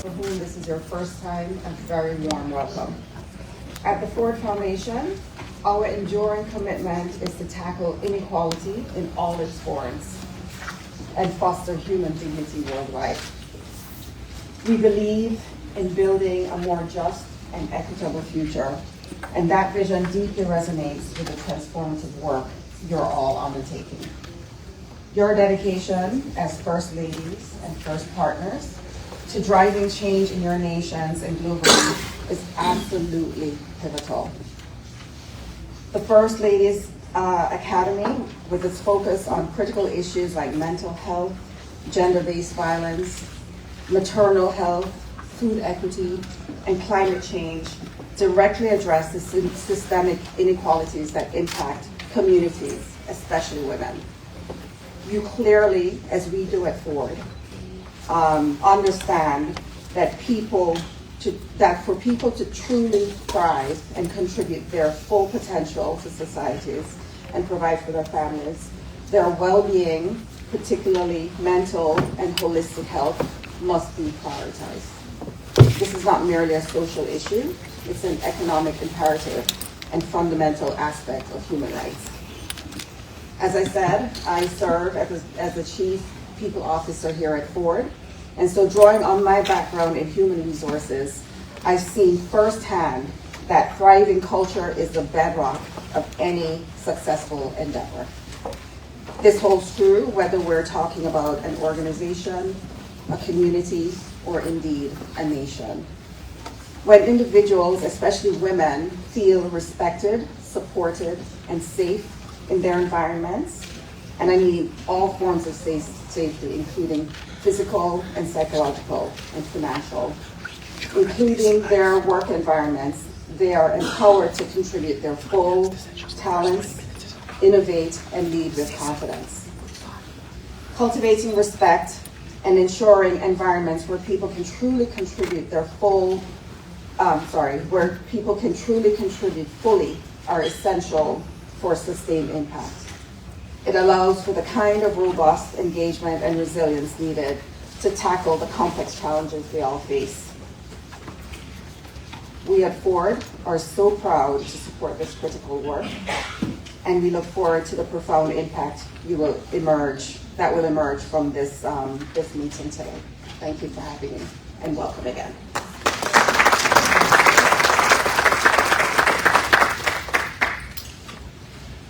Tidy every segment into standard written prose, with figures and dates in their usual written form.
for whom this is your first time, a very warm welcome. At the Ford Foundation, our enduring commitment is to tackle inequality in all its forms and foster human dignity worldwide. We believe in building a more just and equitable future, and that vision deeply resonates with the transformative work you're all undertaking. Your dedication as First Ladies and First Partners to driving change in your nations and globally is absolutely pivotal. The First Ladies Academy, with its focus on critical issues like mental health, gender-based violence, maternal health, food equity, and climate change, directly address the systemic inequalities that impact communities, especially women. You clearly, as we do at Ford, understand that for people to truly thrive and contribute their full potential to societies and provide for their families, their well-being, particularly mental and holistic health, must be prioritized. This is not merely a social issue, it's an economic imperative and fundamental aspect of human rights. As I said, I serve as the Chief People Officer here at Ford, and so drawing on my background in human resources, I've seen firsthand that thriving culture is the bedrock of any successful endeavor. This holds true whether we're talking about an organization, a community, or indeed a nation. When individuals, especially women, feel respected, supported, and safe in their environments, and I mean all forms of safety, including physical and psychological and financial, including their work environments, they are empowered to contribute their full talents, innovate, and lead with confidence. Cultivating respect and ensuring environments where people can truly contribute where people can truly contribute fully are essential for sustained impact. It allows for the kind of robust engagement and resilience needed to tackle the complex challenges we all face. We at Ford are so proud to support this critical work, and we look forward to the profound impact that will emerge from this meeting today. Thank you for having me, and welcome again.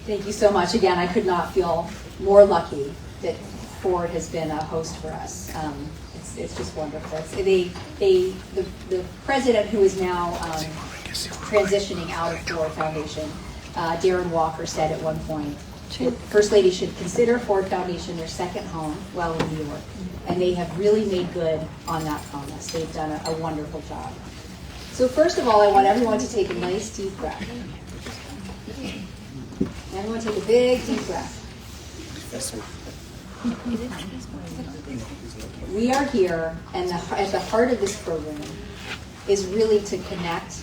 Thank you so much. Again, I could not feel more lucky that Ford has been a host for us. It's just wonderful. The president, who is now transitioning out of Ford Foundation, Darren Walker, said at one point, First Lady should consider Ford Foundation their second home while in New York. And they have really made good on that promise. They've done a wonderful job. So first of all, I want everyone to take a nice deep breath. Everyone take a big deep breath. We are here, and at the heart of this program is really to connect,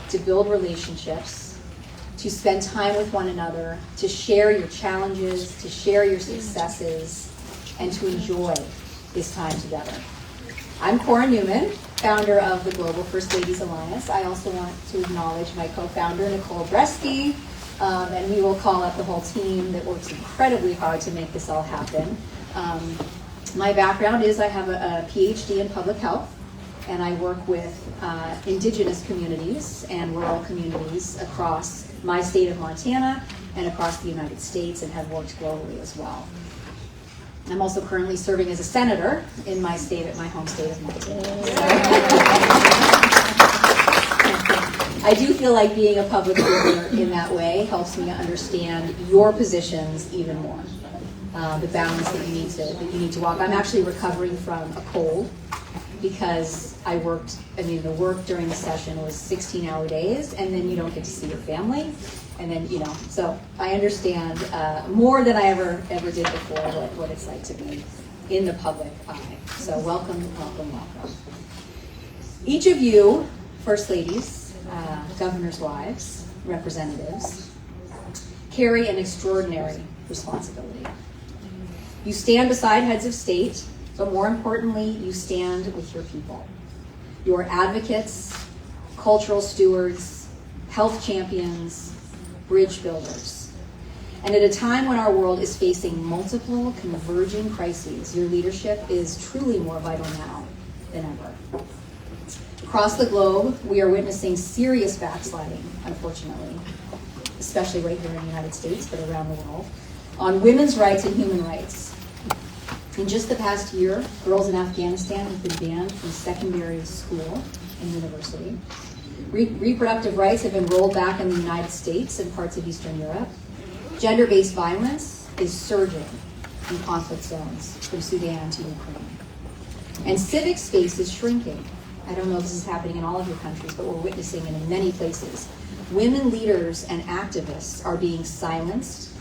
to build relationships, to spend time with one another, to share your challenges, to share your successes, and to enjoy this time together. I'm Cora Newman, founder of the Global First Ladies Alliance. I also want to acknowledge my co-founder, Nicole Bresky, and we will call up the whole team that works incredibly hard to make this all happen. My background is I have a PhD in public health, and I work with indigenous communities and rural communities across my state of Montana and across the United States, and have worked globally as well. I'm also currently serving as a senator in my home state of Montana. I do feel like being a public figure in that way helps me to understand your positions even more. The balance that you need to walk. I'm actually recovering from a cold because the work during the session was 16-hour days, and then you don't get to see your family, and then so I understand more than I ever did before what it's like to be in the public eye. So welcome. Each of you, First Ladies, governors' wives, representatives, carry an extraordinary responsibility. You stand beside heads of state But more importantly, you stand with your people. You are advocates, cultural stewards, health champions, bridge builders. And at a time when our world is facing multiple converging crises, your leadership is truly more vital now than ever. Across the globe, we are witnessing serious backsliding, unfortunately, especially right here in the United States, but around the world, on women's rights and human rights. In just the past year, girls in Afghanistan have been banned from secondary school and university. Reproductive rights have been rolled back in the United States and parts of Eastern Europe. Gender-based violence is surging in conflict zones from Sudan to Ukraine. And civic space is shrinking. I don't know if this is happening in all of your countries, but we're witnessing it in many places. Women leaders and activists are being silenced,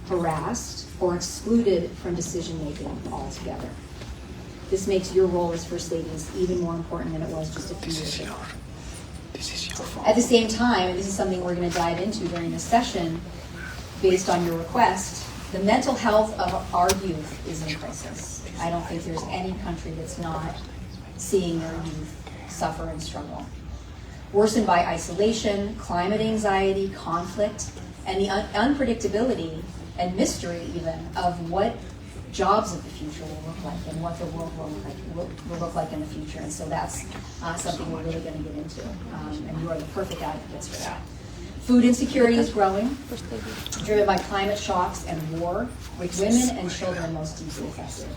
harassed, or excluded from decision-making altogether. This makes your role as First Ladies even more important than it was just a few years ago. At the same time, and this is something we're going to dive into during this session, based on your request, the mental health of our youth is in crisis. I don't think there's any country that's not seeing their youth suffer and struggle. Worsened by isolation, climate anxiety, conflict, and the unpredictability and mystery even of what jobs of the future will look like and what the world will look like in the future. And so that's something we're really going to get into. And you are the perfect advocates for that. Food insecurity is growing, driven by climate shocks and war, with women and children most deeply affected.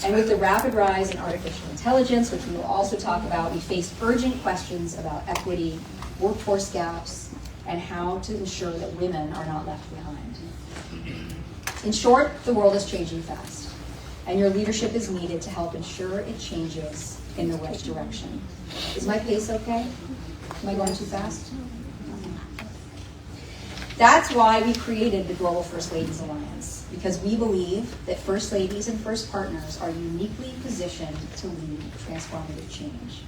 And with the rapid rise in artificial intelligence, which we will also talk about, we face urgent questions about equity, workforce gaps, and how to ensure that women are not left behind. In short, the world is changing fast, and your leadership is needed to help ensure it changes in the right direction. Is my pace okay? Am I going too fast? That's why we created the Global First Ladies Alliance, because we believe that First Ladies and First Partners are uniquely positioned to lead transformative change.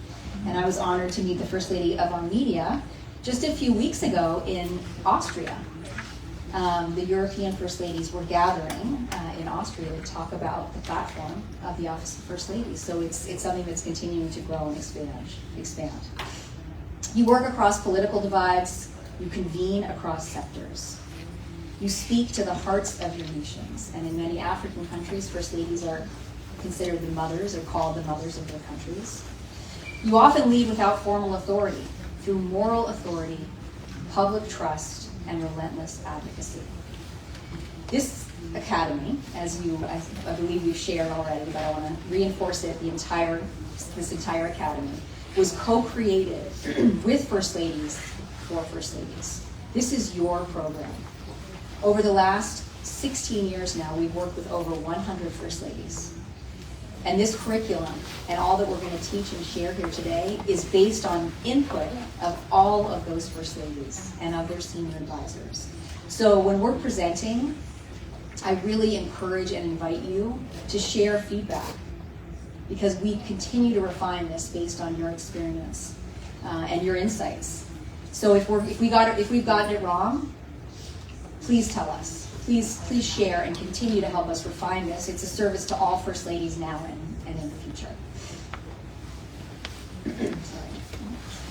And I was honored to meet the First Lady of Armenia just a few weeks ago in Austria. The European First Ladies were gathering in Austria to talk about the platform of the Office of First Ladies. So it's something that's continuing to grow and expand. You work across political divides. You convene across sectors. You speak to the hearts of your nations. And in many African countries, First Ladies are considered the mothers or called the mothers of their countries. You often lead without formal authority, through moral authority, public trust, and relentless advocacy. This academy, as I believe you've shared already, but I want to reinforce it, this entire academy, was co-created with First Ladies for First Ladies. This is your program. Over the last 16 years now, we've worked with over 100 First Ladies. And this curriculum and all that we're going to teach and share here today is based on input of all of those First Ladies and of their senior advisors. So when we're presenting, I really encourage and invite you to share feedback, because we continue to refine this based on your experience and your insights. So if we've gotten it wrong, please tell us. Please share and continue to help us refine this. It's a service to all First Ladies now and in the future. Sorry.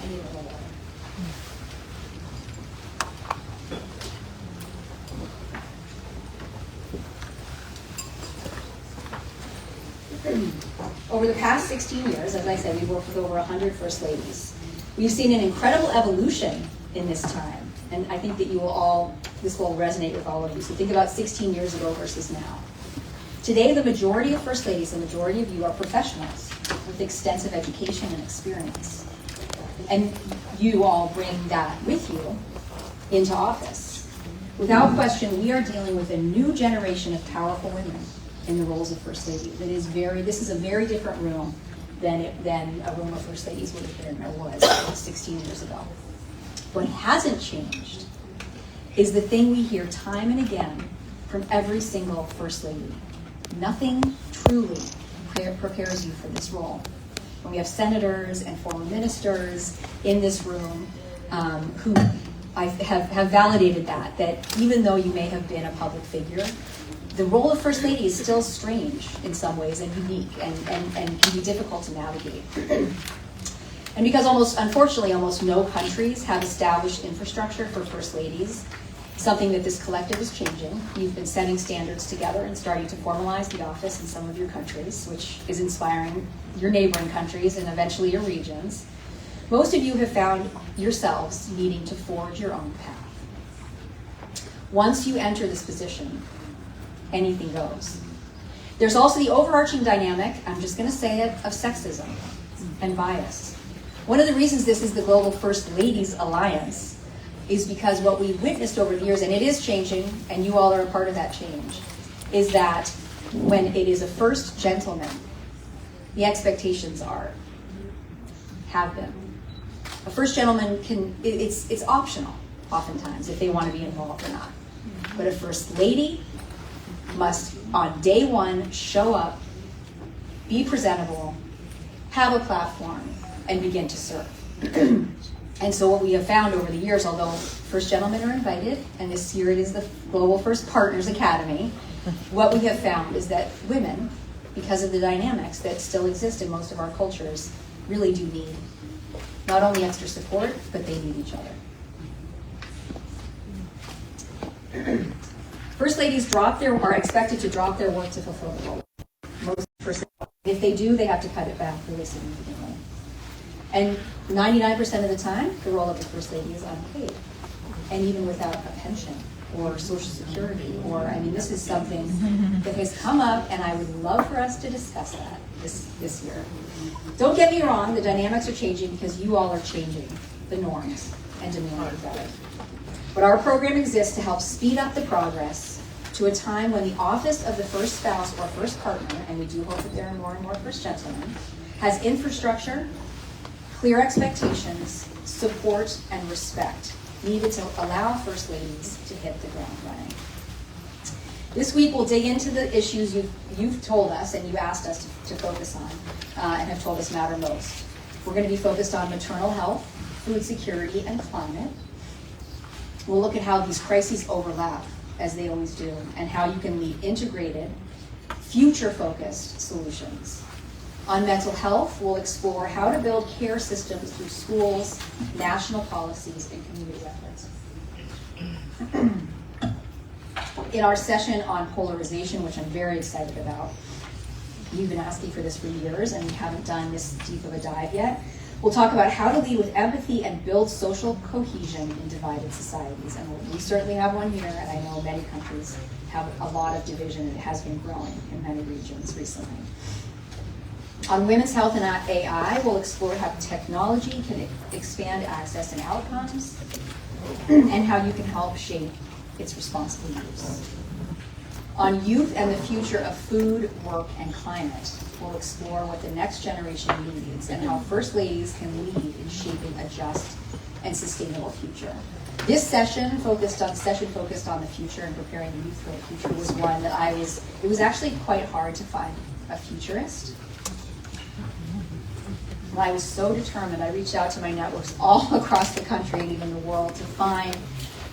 I need a little water. Over the past 16 years, as I said, we've worked with over 100 First Ladies. We've seen an incredible evolution in this time, and I think that this will resonate with all of you. So think about 16 years ago versus now. Today, the majority of First Ladies, the majority of you are professionals with extensive education and experience. And you all bring that with you into office. Without question, we are dealing with a new generation of powerful women in the roles of First Lady. This is a very different room than a room of First Ladies would have been or was 16 years ago. What hasn't changed is the thing we hear time and again from every single First Lady. Nothing truly prepares you for this role. When we have senators and former ministers in this room who have validated that even though you may have been a public figure, the role of First Lady is still strange in some ways and unique and can be difficult to navigate. And because unfortunately, almost no countries have established infrastructure for First Ladies, something that this collective is changing. You've been setting standards together and starting to formalize the office in some of your countries, which is inspiring your neighboring countries and eventually your regions. Most of you have found yourselves needing to forge your own path. Once you enter this position, anything goes. There's also the overarching dynamic, I'm just going to say it, of sexism and bias. One of the reasons this is the Global First Ladies Alliance is because what we witnessed over the years, and it is changing, and you all are a part of that change, is that when it is a first gentleman, the expectations have been. A first gentleman it's optional, oftentimes, if they want to be involved or not. But a first lady must, on day one, show up, be presentable, have a platform, and begin to serve. And so what we have found over the years, although first gentlemen are invited, and this year it is the Global First Partners Academy, what we have found is that women, because of the dynamics that still exist in most of our cultures, really do need not only extra support, but they need each other. First ladies are expected to drop their work to fulfill the role. If they do, they have to cut it back really significantly. And 99% of the time, the role of the First Lady is unpaid, and even without a pension or Social Security, this is something that has come up, and I would love for us to discuss that this year. Don't get me wrong, the dynamics are changing because you all are changing the norms and demanding better. But our program exists to help speed up the progress to a time when the office of the first spouse or first partner, and we do hope that there are more and more first gentlemen, has infrastructure, clear expectations, support, and respect needed to allow First Ladies to hit the ground running. This week we'll dig into the issues you've told us and you asked us to focus on and have told us matter most. We're going to be focused on maternal health, food security, and climate. We'll look at how these crises overlap, as they always do, and how you can lead integrated, future-focused solutions. On mental health, we'll explore how to build care systems through schools, national policies, and community efforts. In our session on polarization, which I'm very excited about, you've been asking for this for years, and we haven't done this deep of a dive yet. We'll talk about how to lead with empathy and build social cohesion in divided societies. And we certainly have one here, and I know many countries have a lot of division, and it has been growing in many regions recently. On women's health and AI, we'll explore how technology can expand access and outcomes, and how you can help shape its responsible use. On youth and the future of food, work, and climate, we'll explore what the next generation needs and how First Ladies can lead in shaping a just and sustainable future. This session focused on the future and preparing the youth for the future was one that it was actually quite hard to find a futurist. And I was so determined, I reached out to my networks all across the country and even the world to find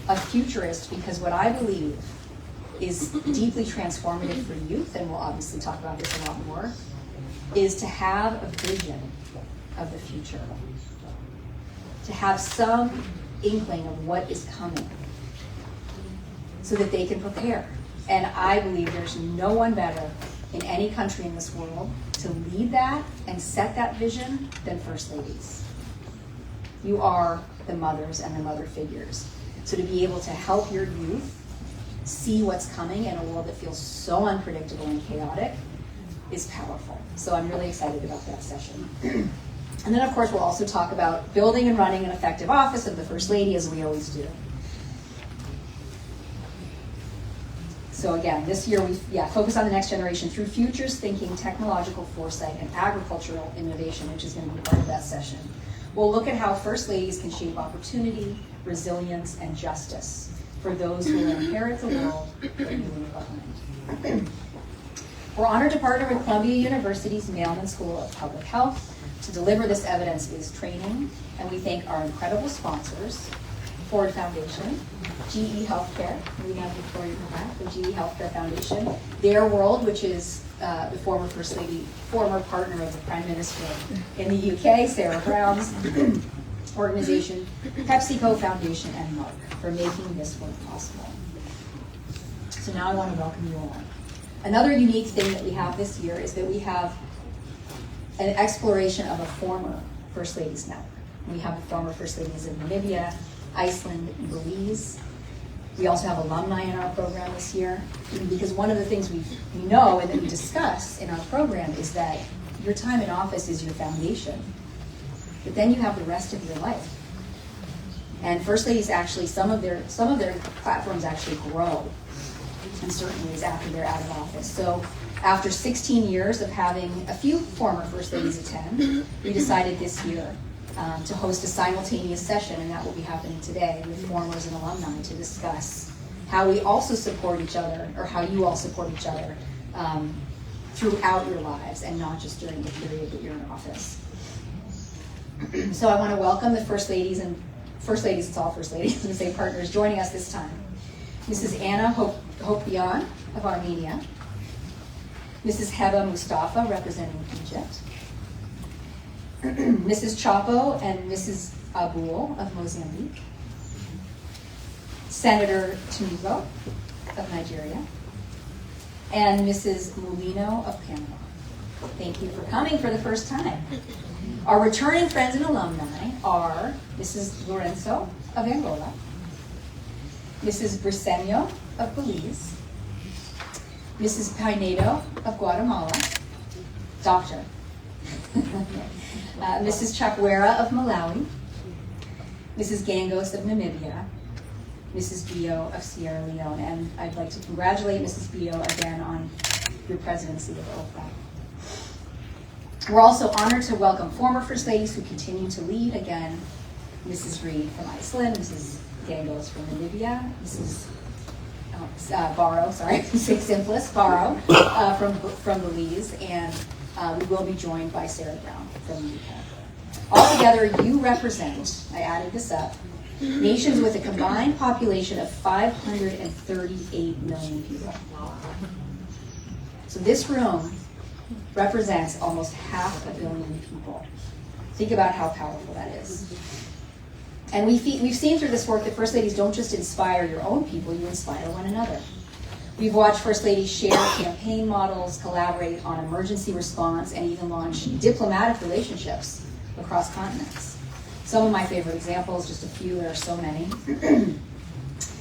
a futurist, because what I believe is deeply transformative for youth, and we'll obviously talk about this a lot more, is to have a vision of the future, to have some inkling of what is coming so that they can prepare. And I believe there's no one better in any country in this world to lead that and set that vision than First Ladies. You are the mothers and the mother figures. So to be able to help your youth see what's coming in a world that feels so unpredictable and chaotic is powerful. So I'm really excited about that session. And then, of course, we'll also talk about building and running an effective office of the First Lady, as we always do. So again, this year we focus on the next generation through futures thinking, technological foresight, and agricultural innovation, which is going to be part of that session. We'll look at how First Ladies can shape opportunity, resilience, and justice for those who will inherit the world that we leave behind. We're honored to partner with Columbia University's Mailman School of Public Health to deliver this evidence-based training, and we thank our incredible sponsors, Ford Foundation, GE Healthcare. We have Victoria Pratt, the GE Healthcare Foundation. Their World, which is the former First Lady, former partner of the Prime Minister in the UK, Sarah Brown's organization, PepsiCo Foundation, and Mark for making this work possible. So now I want to welcome you all. Another unique thing that we have this year is that we have an exploration of a former First Ladies network. We have the former First Ladies of Namibia, Iceland, and Belize. We also have alumni in our program this year, because one of the things we know and that we discuss in our program is that your time in office is your foundation, but then you have the rest of your life. And First Ladies actually, some of their platforms actually grow in certain ways after they're out of office. So after 16 years of having a few former First Ladies attend, we decided this year to host a simultaneous session, and that will be happening today with formers and alumni to discuss how we also support each other, or how you all support each other throughout your lives and not just during the period that you're in office. So I want to welcome the First Ladies, and First Ladies, it's all First Ladies, and say partners joining us this time. Mrs. Anna 𝐏𝐽𝐽 of Armenia, Mrs. Heba Mustafa representing Egypt, Mrs. Chapo and Mrs. Abul of Mozambique, Senator Tunigo of Nigeria, and Mrs. Mulino of Panama. Thank you for coming for the first time. Our returning friends and alumni are Mrs. Lorenzo of Angola, Mrs. Briceño of Belize, Mrs. Pinedo of Guatemala, Doctor, Mrs. Chakwera of Malawi, Mrs. Gangos of Namibia, Mrs. Bio of Sierra Leone, and I'd like to congratulate Mrs. Bio again on your presidency of OFLAG. We're also honored to welcome former First Ladies who continue to lead. Again, Mrs. Reed from Iceland, Mrs. Gangos from Namibia, Mrs. Barrow, sorry, Simplest Barrow from Belize, and we will be joined by Sarah Brown from the UK. Altogether, you represent, I added this up, nations with a combined population of 538 million people. So this room represents almost 500 million people. Think about how powerful that is. And we've seen through this work that First Ladies don't just inspire your own people, you inspire one another. We've watched First Ladies share campaign models, collaborate on emergency response, and even launch diplomatic relationships across continents. Some of my favorite examples, just a few, there are so many.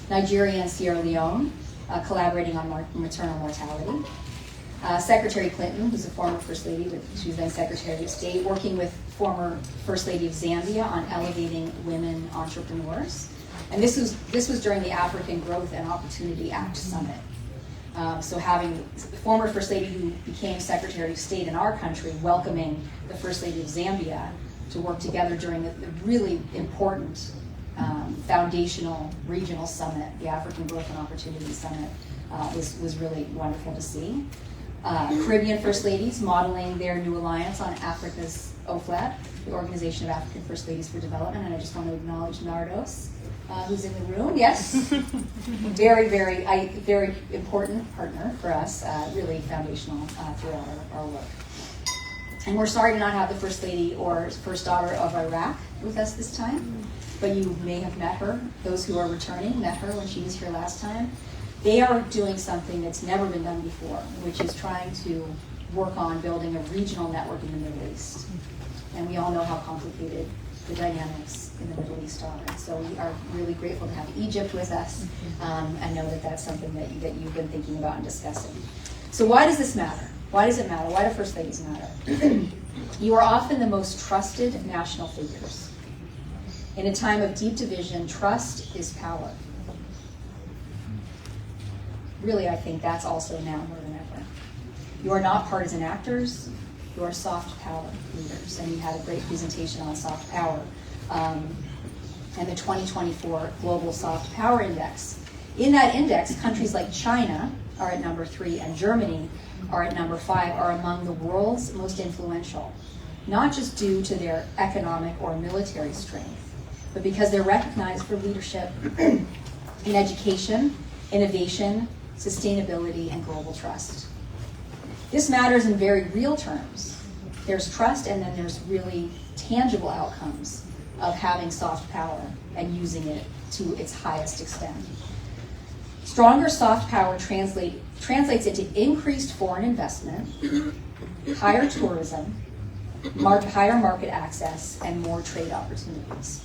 Nigeria and Sierra Leone, collaborating on maternal mortality. Secretary Clinton, who's a former First Lady, but she was then Secretary of State, working with former First Lady of Zambia on elevating women entrepreneurs. And this was during the African Growth and Opportunity Act Summit. So having the former First Lady who became Secretary of State in our country welcoming the First Lady of Zambia to work together during the really important foundational regional summit, the African Growth and Opportunity Summit, was really wonderful to see. Caribbean First Ladies modeling their new alliance on Africa's OFLAD, the Organization of African First Ladies for Development, and I just want to acknowledge Nardos, who's in the room. Yes, very, very, very important partner for us, really foundational throughout our work. And we're sorry to not have the First Lady or First Daughter of Iraq with us this time, but you may have met her. Those who are returning met her when she was here last time. They are doing something that's never been done before, which is trying to work on building a regional network in the Middle East. And we all know how complicated the dynamics in the Middle East are. So we are really grateful to have Egypt with us, and know that that's something that you've been thinking about and discussing. So why does this matter? Why does it matter? Why do First Ladies matter? You are often the most trusted national figures. In a time of deep division, trust is power. Really, I think that's also now more than ever. You are not partisan actors, you are soft power leaders. And you had a great presentation on soft power. And the 2024 Global Soft Power Index. In that index, countries like China are at number 3 and Germany are at number 5, are among the world's most influential, not just due to their economic or military strength, but because they're recognized for leadership in education, innovation, sustainability, and global trust. This matters in very real terms. There's trust, and then there's really tangible outcomes of having soft power and using it to its highest extent. Stronger soft power translates into increased foreign investment, higher tourism, higher market access, and more trade opportunities.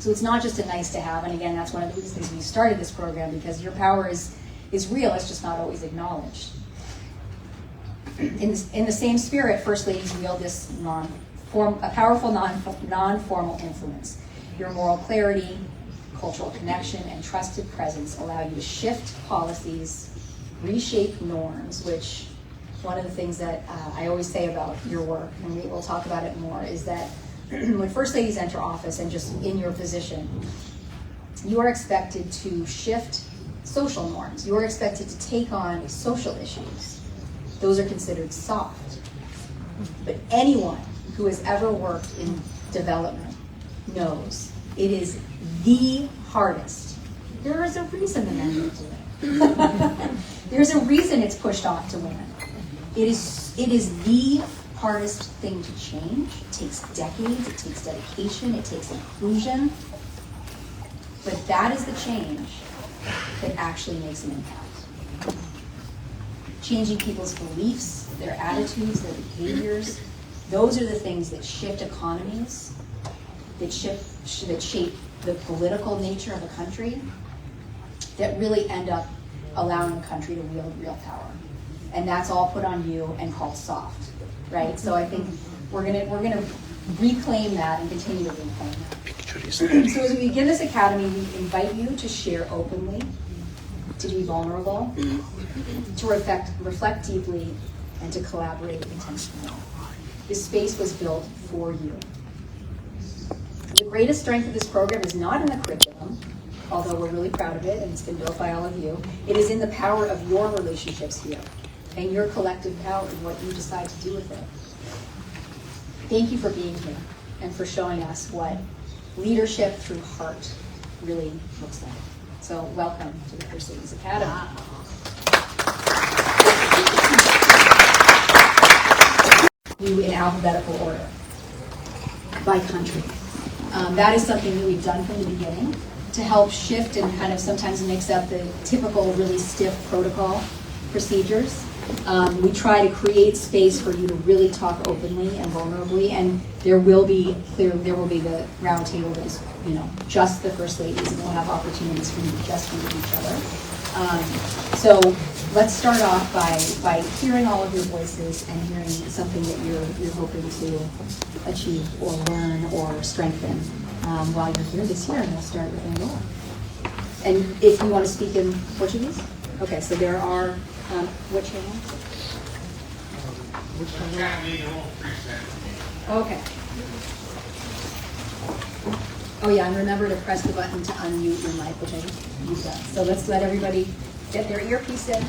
So it's not just a nice to have, and again, that's one of the reasons we started this program, because your power is real, it's just not always acknowledged. In the same spirit, First Ladies wield this a powerful non-formal influence. Your moral clarity, cultural connection, and trusted presence allow you to shift policies, reshape norms, which one of the things that I always say about your work, and we'll talk about it more, is that when First Ladies enter office and just in your position, you are expected to shift social norms. You are expected to take on social issues. Those are considered soft. But anyone who has ever worked in development knows it is the hardest. There is a reason the men don't do it. There's a reason it's pushed off to women. It is the hardest thing to change. It takes decades, it takes dedication, it takes inclusion. But that is the change that actually makes an impact. Changing people's beliefs, their attitudes, their behaviors, those are the things that shift economies, that shape the political nature of a country, that really end up allowing a country to wield real power. And that's all put on you and called soft, right? So I think we're gonna reclaim that and continue to reclaim that. So as we begin this academy, we invite you to share openly, to be vulnerable, to reflect deeply, and to collaborate intentionally. This space was built for you. The greatest strength of this program is not in the curriculum, although we're really proud of it and it's been built by all of you. It is in the power of your relationships here and your collective power and what you decide to do with it. Thank you for being here and for showing us what leadership through heart really looks like. So welcome to the First Ladies Academy. You in alphabetical order, by country. That is something that we've done from the beginning to help shift and kind of sometimes mix up the typical really stiff protocol procedures. We try to create space for you to really talk openly and vulnerably, and there will be the round table that is, just the First Ladies, and we'll have opportunities for you just to meet each other. So let's start off by hearing all of your voices and hearing something that you're hoping to achieve or learn or strengthen while you're here this year, and we'll start with Angola. And if you want to speak in Portuguese? Okay, so there are, what channel? Okay. Oh yeah, and remember to press the button to unmute your mic, which I just used up. So let's let everybody get their earpiece in.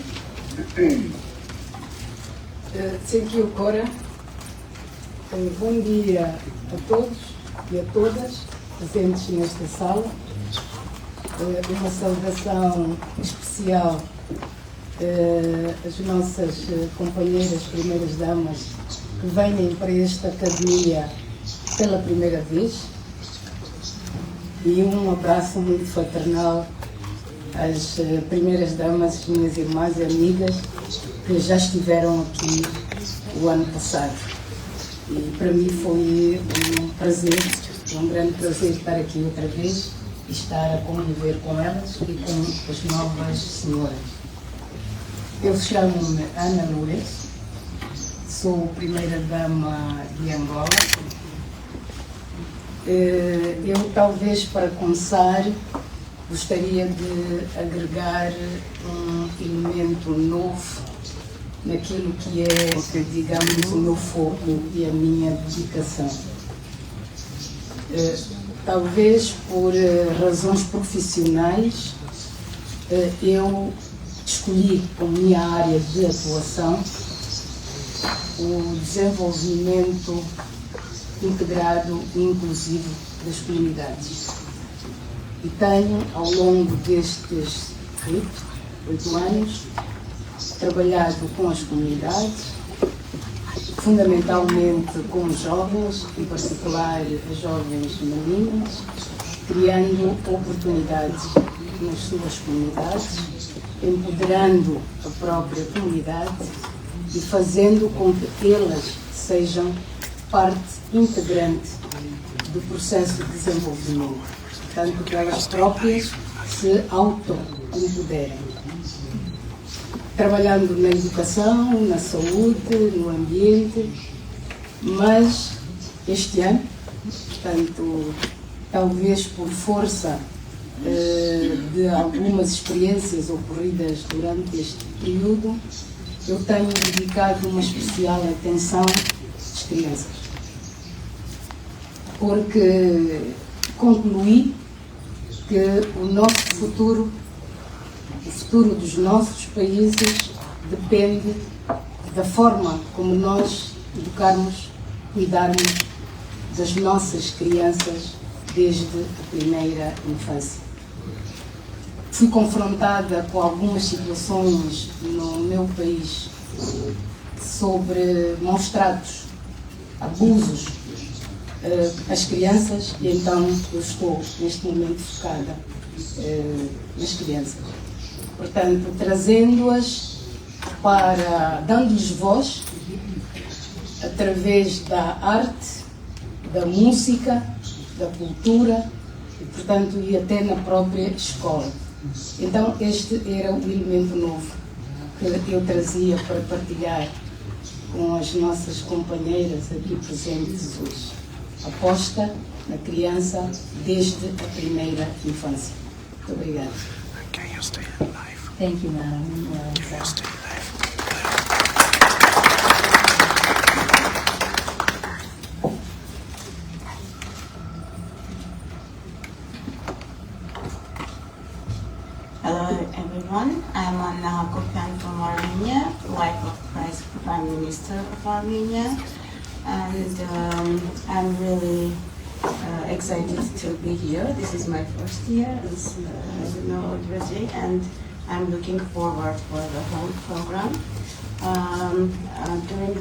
Thank you, Cora. Bom dia a todos e a todas presentes nesta sala. Uma saudação especial às nossas companheiras primeiras damas que vêm para esta academia pela primeira vez. E um abraço muito fraternal às primeiras damas, minhas irmãs e amigas que já estiveram aqui o ano passado. E para mim foi um prazer, um grande prazer estar aqui outra vez e estar a conviver com elas e com as novas senhoras. Eu chamo-me Ana Lourdes, sou primeira dama de Angola. Eu talvez para começar gostaria de agregar um elemento novo naquilo que é, digamos, o meu foco e a minha dedicação. Talvez por razões profissionais, eu escolhi como minha área de atuação o desenvolvimento integrado e inclusivo das comunidades. E tenho, ao longo destes 8 anos, trabalhado com as comunidades, fundamentalmente com os jovens, em particular as jovens meninas, criando oportunidades nas suas comunidades, empoderando a própria comunidade e fazendo com que elas sejam parte integrante do processo de desenvolvimento, tanto que elas próprias se auto-empoderem. Trabalhando na educação, na saúde, no ambiente, mas este ano, portanto, talvez por força de algumas experiências ocorridas durante este período, eu tenho dedicado uma especial atenção às crianças. Porque concluí que o nosso futuro, o futuro dos nossos países, depende da forma como nós educarmos, cuidarmos das nossas crianças desde a primeira infância. Fui confrontada com algumas situações no meu país sobre maus tratos, abusos às crianças, e então eu estou neste momento focada nas crianças. Portanto, trazendo-as dando-lhes voz através da arte, da música, da cultura e, portanto, e até na própria escola. Então, este era o elemento novo que eu trazia para partilhar com as nossas companheiras aqui presentes hoje. Aposta na criança desde a primeira infância. Muito obrigada. Thank you, Madam. Hello everyone, I'm Anna Kopan from Armenia, wife of Prime Minister of Armenia, and I'm really excited to be here. This is my first year, as you know already, and I'm looking forward for the whole program. During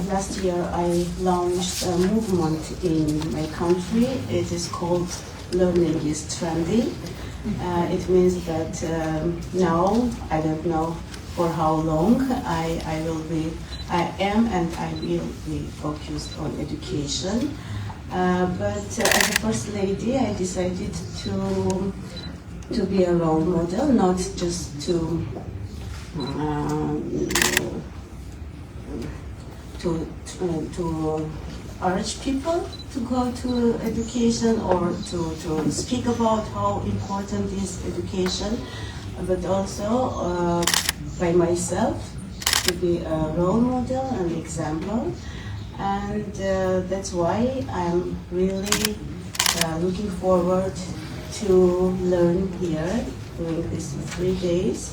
last year I launched a movement in my country. It is called Learning is Trendy. It means that now, I don't know for how long, I am and I will be focused on education. But as a First Lady, I decided to be a role model, not just to urge people to go to education or to speak about how important is education, but also by myself to be a role model and example. And that's why I'm really looking forward to learn here during these 3 days,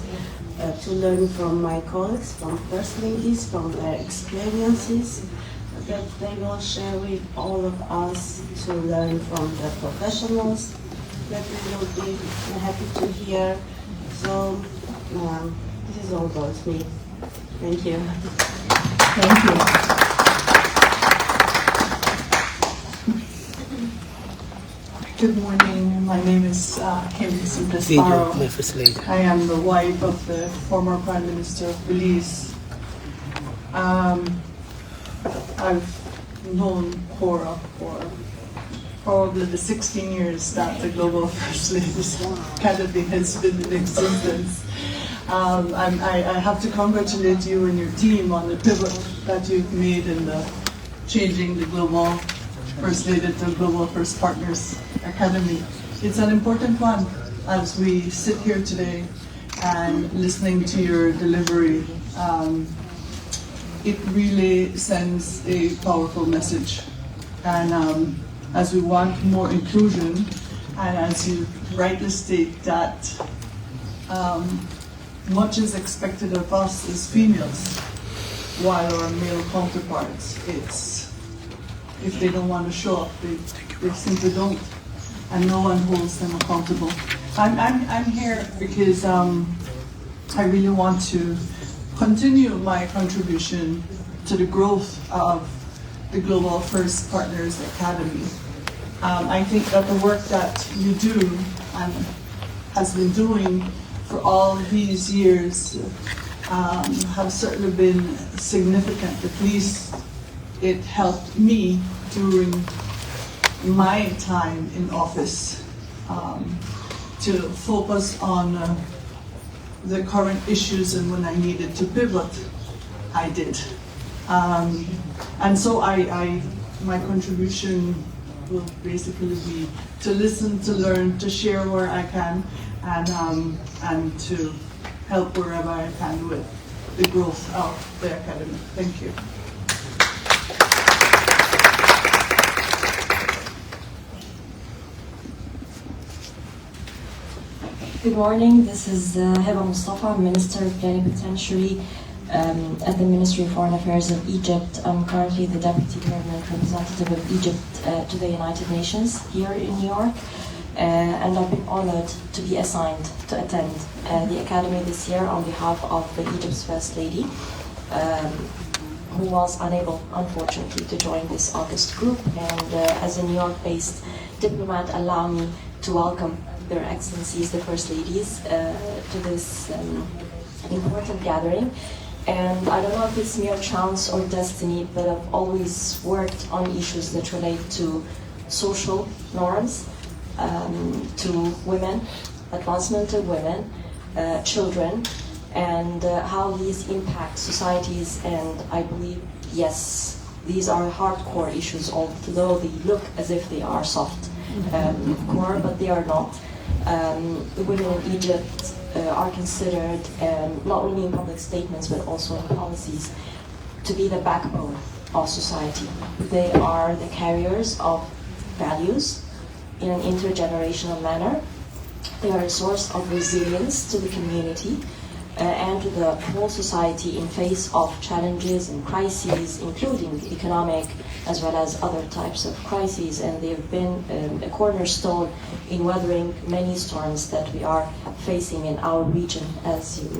to learn from my colleagues, from First Ladies, from their experiences that they will share with all of us, to learn from the professionals that we will be happy to hear. So this is all about me. Thank you. Thank you. Good morning. My name is 𝐭𝐡𝐞. I am the wife of the former Prime Minister of Belize. I've known Cora for probably the 16 years that the Global First Ladies Academy has been in existence. I have to congratulate you and your team on the pivot that you've made in changing the Global First Lady to Global First Partners Academy. It's an important one as we sit here today and listening to your delivery. It really sends a powerful message. And as we want more inclusion, and as you rightly state that much is expected of us as females, while our male counterparts, if they don't want to show up, they simply don't. and no one holds them accountable. I'm here because I really want to continue my contribution to the growth of the Global First Partners Academy. I think that the work that you do and has been doing for all these years have certainly been significant. At least it helped me during my time in office to focus on the current issues, and when I needed to pivot, I did. And so my contribution will basically be to listen, to learn, to share where I can, and to help wherever I can with the growth of the Academy. Thank you. Good morning, this is Heba Mustafa, Minister of Plenipotentiary at the Ministry of Foreign Affairs of Egypt. I'm currently the Deputy Permanent Representative of Egypt to the United Nations here in New York, and I've been honored to be assigned to attend the Academy this year on behalf of Egypt's First Lady, who was unable, unfortunately, to join this August group, and as a New York-based diplomat, allow me to welcome Their Excellencies, the First Ladies, to this important gathering. And I don't know if it's mere chance or destiny, but I've always worked on issues that relate to social norms, to women, advancement of women, children, and how these impact societies. And I believe, yes, these are hardcore issues, although they look as if they are soft core, but they are not. The women in Egypt are considered, not only in public statements but also in policies, to be the backbone of society. They are the carriers of values in an intergenerational manner. They are a source of resilience to the community and to the whole society in face of challenges and crises, including economic as well as other types of crises, and they have been a cornerstone in weathering many storms that we are facing in our region, as you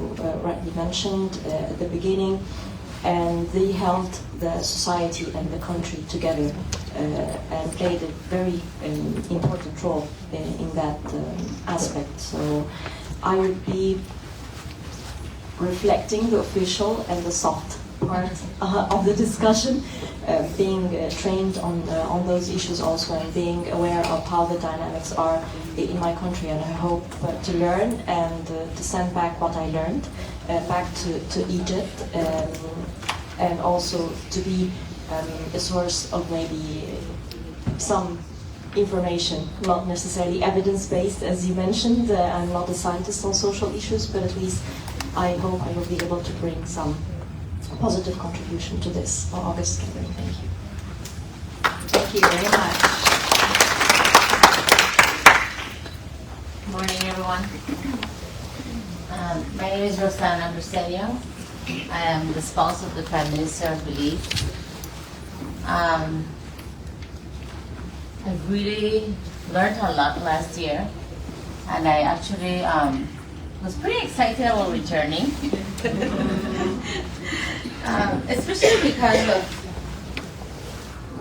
rightly mentioned at the beginning. And they held the society and the country together and played a very important role in that aspect. So I would be reflecting the official and the soft part of the discussion, being trained on those issues also, and being aware of how the dynamics are in my country. And I hope to learn and to send back what I learned back to Egypt, and also to be a source of maybe some information, not necessarily evidence-based, as you mentioned. I'm not a scientist on social issues, but at least I hope I will be able to bring some positive contribution to this August gathering. Thank you. Thank you very much. Good morning, everyone. My name is Roxana Briceño. I am the spouse of the Prime Minister of Belize. I really learned a lot last year, and I actually was pretty excited about returning. Especially because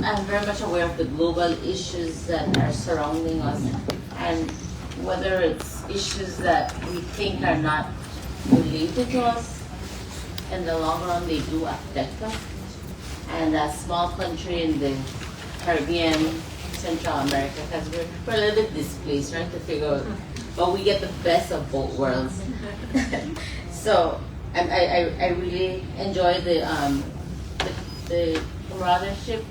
I'm very much aware of the global issues that are surrounding us, and whether it's issues that we think are not related to us, in the long run they do affect us. And a small country in the Caribbean, Central America, because we're a little bit displaced, right, to figure out, but we get the best of both worlds. So I really enjoy the camaraderie,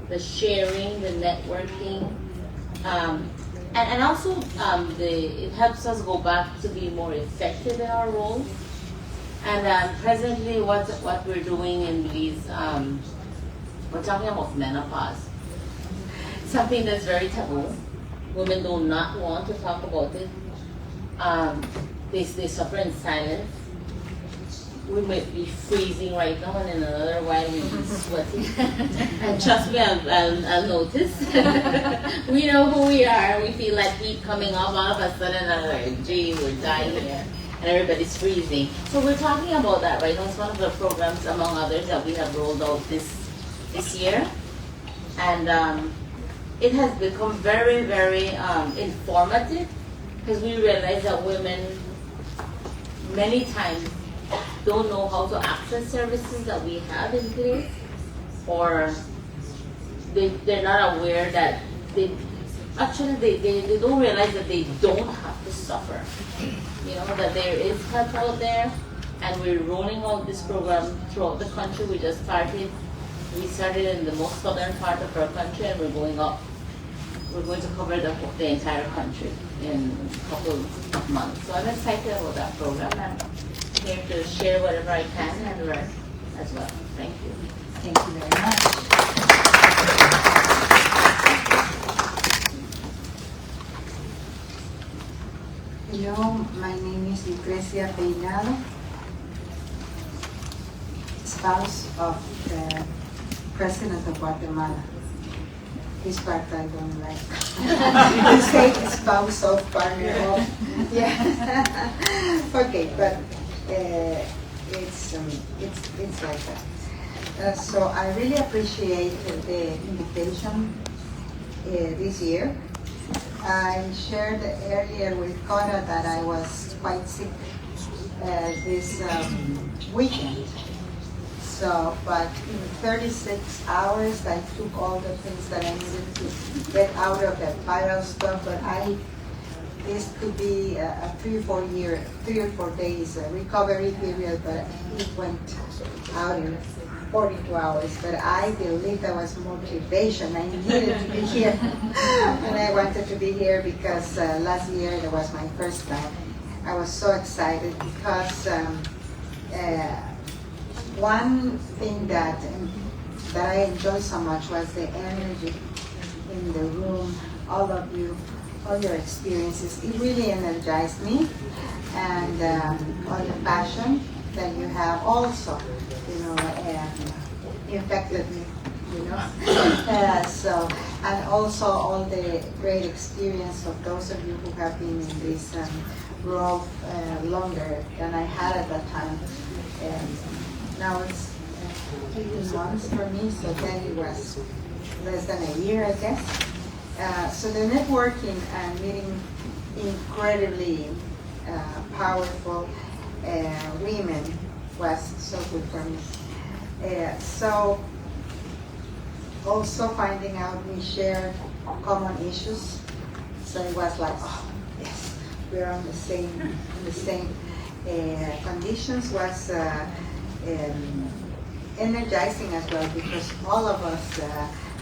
the sharing, the networking, and also it helps us go back to be more effective in our roles. And presently, what we're doing in Belize, we're talking about menopause, something that's very taboo. Women do not want to talk about it. They suffer in silence. we might be freezing right now, and in another while we'll be sweating. And trust me, I'll notice. We know who we are. We feel that heat coming up all of a sudden, and we're like, gee, we're dying here, and everybody's freezing. So we're talking about that right now. It's one of the programs, among others, that we have rolled out this year, and it has become very, very informative, because we realize that women many times don't know how to access services that we have in place, or they're not aware that they don't realize that they don't have to suffer. You know, that there is help out there, and we're rolling out this program throughout the country. We started in the most southern part of our country, and we're going up. We're going to cover the entire country in a couple of months. So I'm excited about that program. I'm here to share whatever I can and learn as well. Thank you. Thank you very much. Hello, my name is 𝐿 spouse of the President of Guatemala. This part I don't like. You say spouse of, partner of. Yeah. Okay, but it's like that. So I really appreciate the invitation this year. I shared earlier with 𝐭𝐡𝐞 that I was quite sick this weekend. So, but in 36 hours, I took all the things that I needed to get out of that viral stuff. But this could be a 3 or 4 days recovery period, but it went out in 42 hours. But I believe that was motivation. I needed to be here, and I wanted to be here because last year that was my first time. I was so excited because. One thing that I enjoyed so much was the energy in the room, all of you, all your experiences. It really energized me, and all the passion that you have also, infected me, So, and also all the great experience of those of you who have been in this role longer than I had at that time. Now it's 18 months for me, so then it was less than a year, I guess. So the networking and meeting incredibly powerful women was so good for me. So also finding out we share common issues. So it was like, oh yes, we're on the same conditions. Was energizing as well, because all of us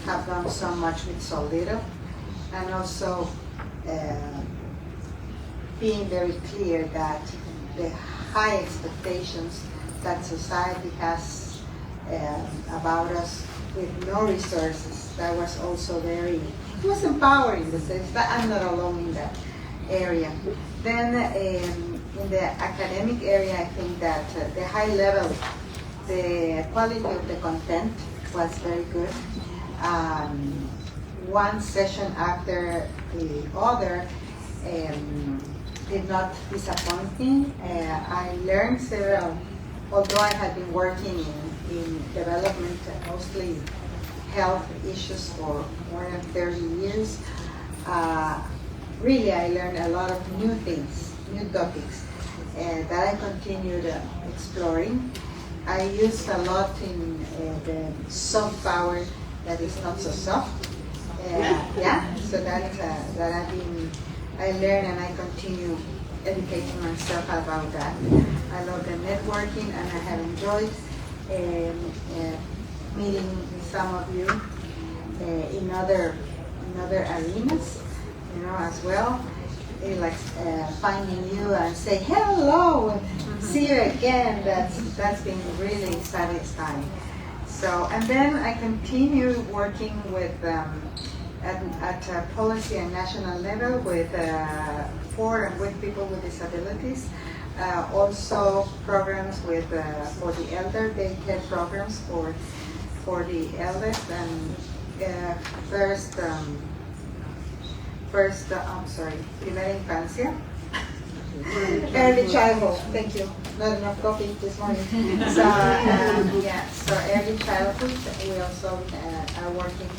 have done so much with so little, and also being very clear that the high expectations that society has about us with no resources, that was also it was empowering to say that I'm not alone in that area. Then in the academic area, I think that the high level, the quality of the content was very good. One session after the other did not disappoint me. I learned several, although I had been working in development, mostly health issues for more than 30 years. Really, I learned a lot of new things, new topics that I continued exploring. I used a lot in the soft power that is not so soft. So that I learned and I continue educating myself about that. I love the networking, and I have enjoyed meeting some of you in other arenas, as well. Like finding you and say hello, see you again. That's been really satisfying. So, and then I continue working with at policy and national level with for and with people with disabilities. Also programs with for the elder daycare programs for the eldest and primera infancia. Early childhood, thank you. Not enough coffee this morning. So so early childhood, we also are working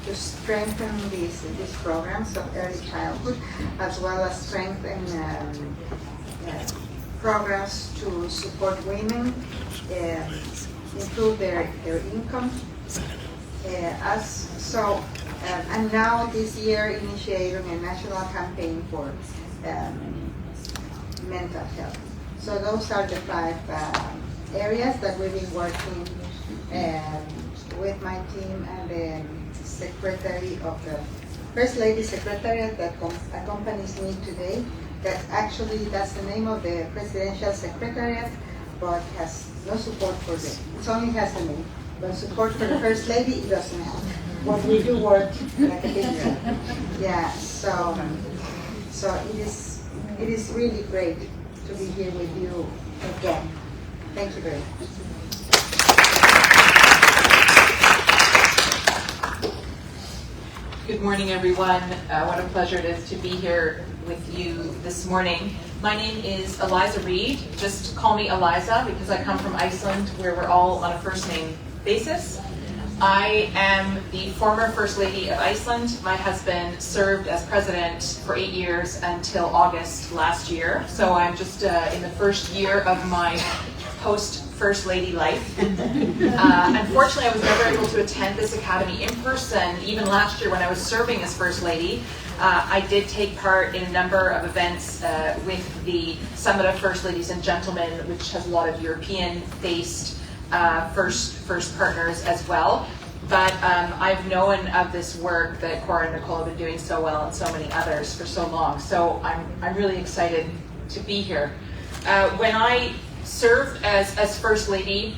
to strengthen these programs of early childhood, as well as strengthen programs to support women, improve their income. And now this year initiating a national campaign for mental health. So those are the 5 areas that we've been working with my team and the secretary of the First Lady Secretariat that accompanies me today. That's the name of the Presidential Secretariat, but has no support for it only has the name, but support for the First Lady it doesn't have. But we do work like a big team. Yeah, so it is really great to be here with you again. Thank you very much. Good morning, everyone. What a pleasure it is to be here with you this morning. My name is Eliza Reid. Just call me Eliza because I come from Iceland, where we're all on a first name basis. I am the former First Lady of Iceland. My husband served as president for 8 years until August last year. So I'm just in the first year of my post-First Lady life. Unfortunately, I was never able to attend this academy in person, even last year when I was serving as First Lady. I did take part in a number of events with the Summit of First Ladies and Gentlemen, which has a lot of European-based first partners as well. But I've known of this work that Cora and Nicole have been doing so well, and so many others for so long. So I'm really excited to be here. When I served as First Lady,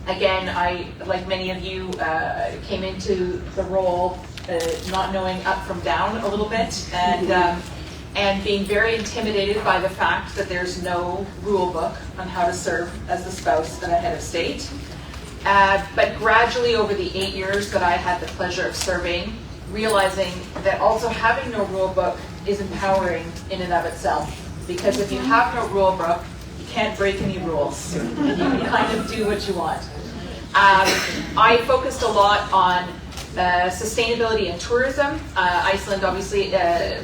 again, I, like many of you, came into the role not knowing up from down a little bit, and being very intimidated by the fact that there's no rule book on how to serve as the spouse and a head of state. But gradually over the 8 years that I had the pleasure of serving, realizing that also having no rule book is empowering in and of itself. Because if you have no rule book, you can't break any rules. You can kind of do what you want. I focused a lot on sustainability and tourism. Iceland obviously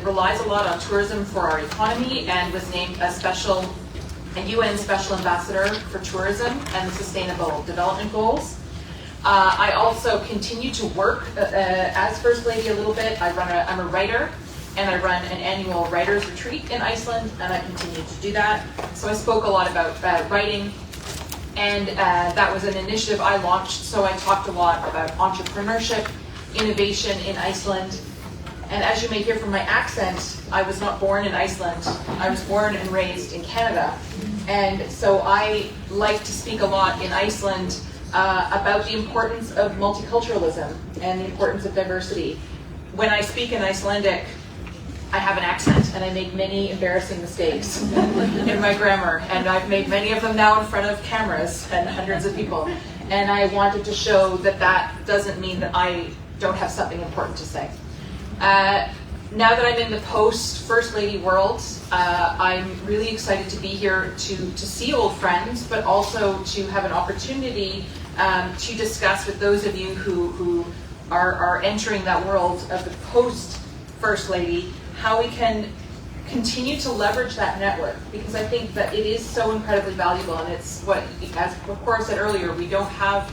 relies a lot on tourism for our economy and was named a UN Special Ambassador for Tourism and the Sustainable Development Goals. I also continue to work as First Lady a little bit. I'm a writer, and I run an annual writers retreat in Iceland, and I continue to do that. So I spoke a lot about writing, and that was an initiative I launched, so I talked a lot about entrepreneurship, innovation in Iceland. And as you may hear from my accent, I was not born in Iceland. I was born and raised in Canada. And so I like to speak a lot in Iceland about the importance of multiculturalism and the importance of diversity. When I speak in Icelandic, I have an accent and I make many embarrassing mistakes in my grammar, and I've made many of them now in front of cameras and hundreds of people. And I wanted to show that that doesn't mean that I don't have something important to say. Now that I'm in the post-First Lady world, I'm really excited to be here to see old friends, but also to have an opportunity to discuss with those of you who are entering that world of the post-First Lady, how we can continue to leverage that network, because I think that it is so incredibly valuable, and it's what, as Cora said earlier, we don't have,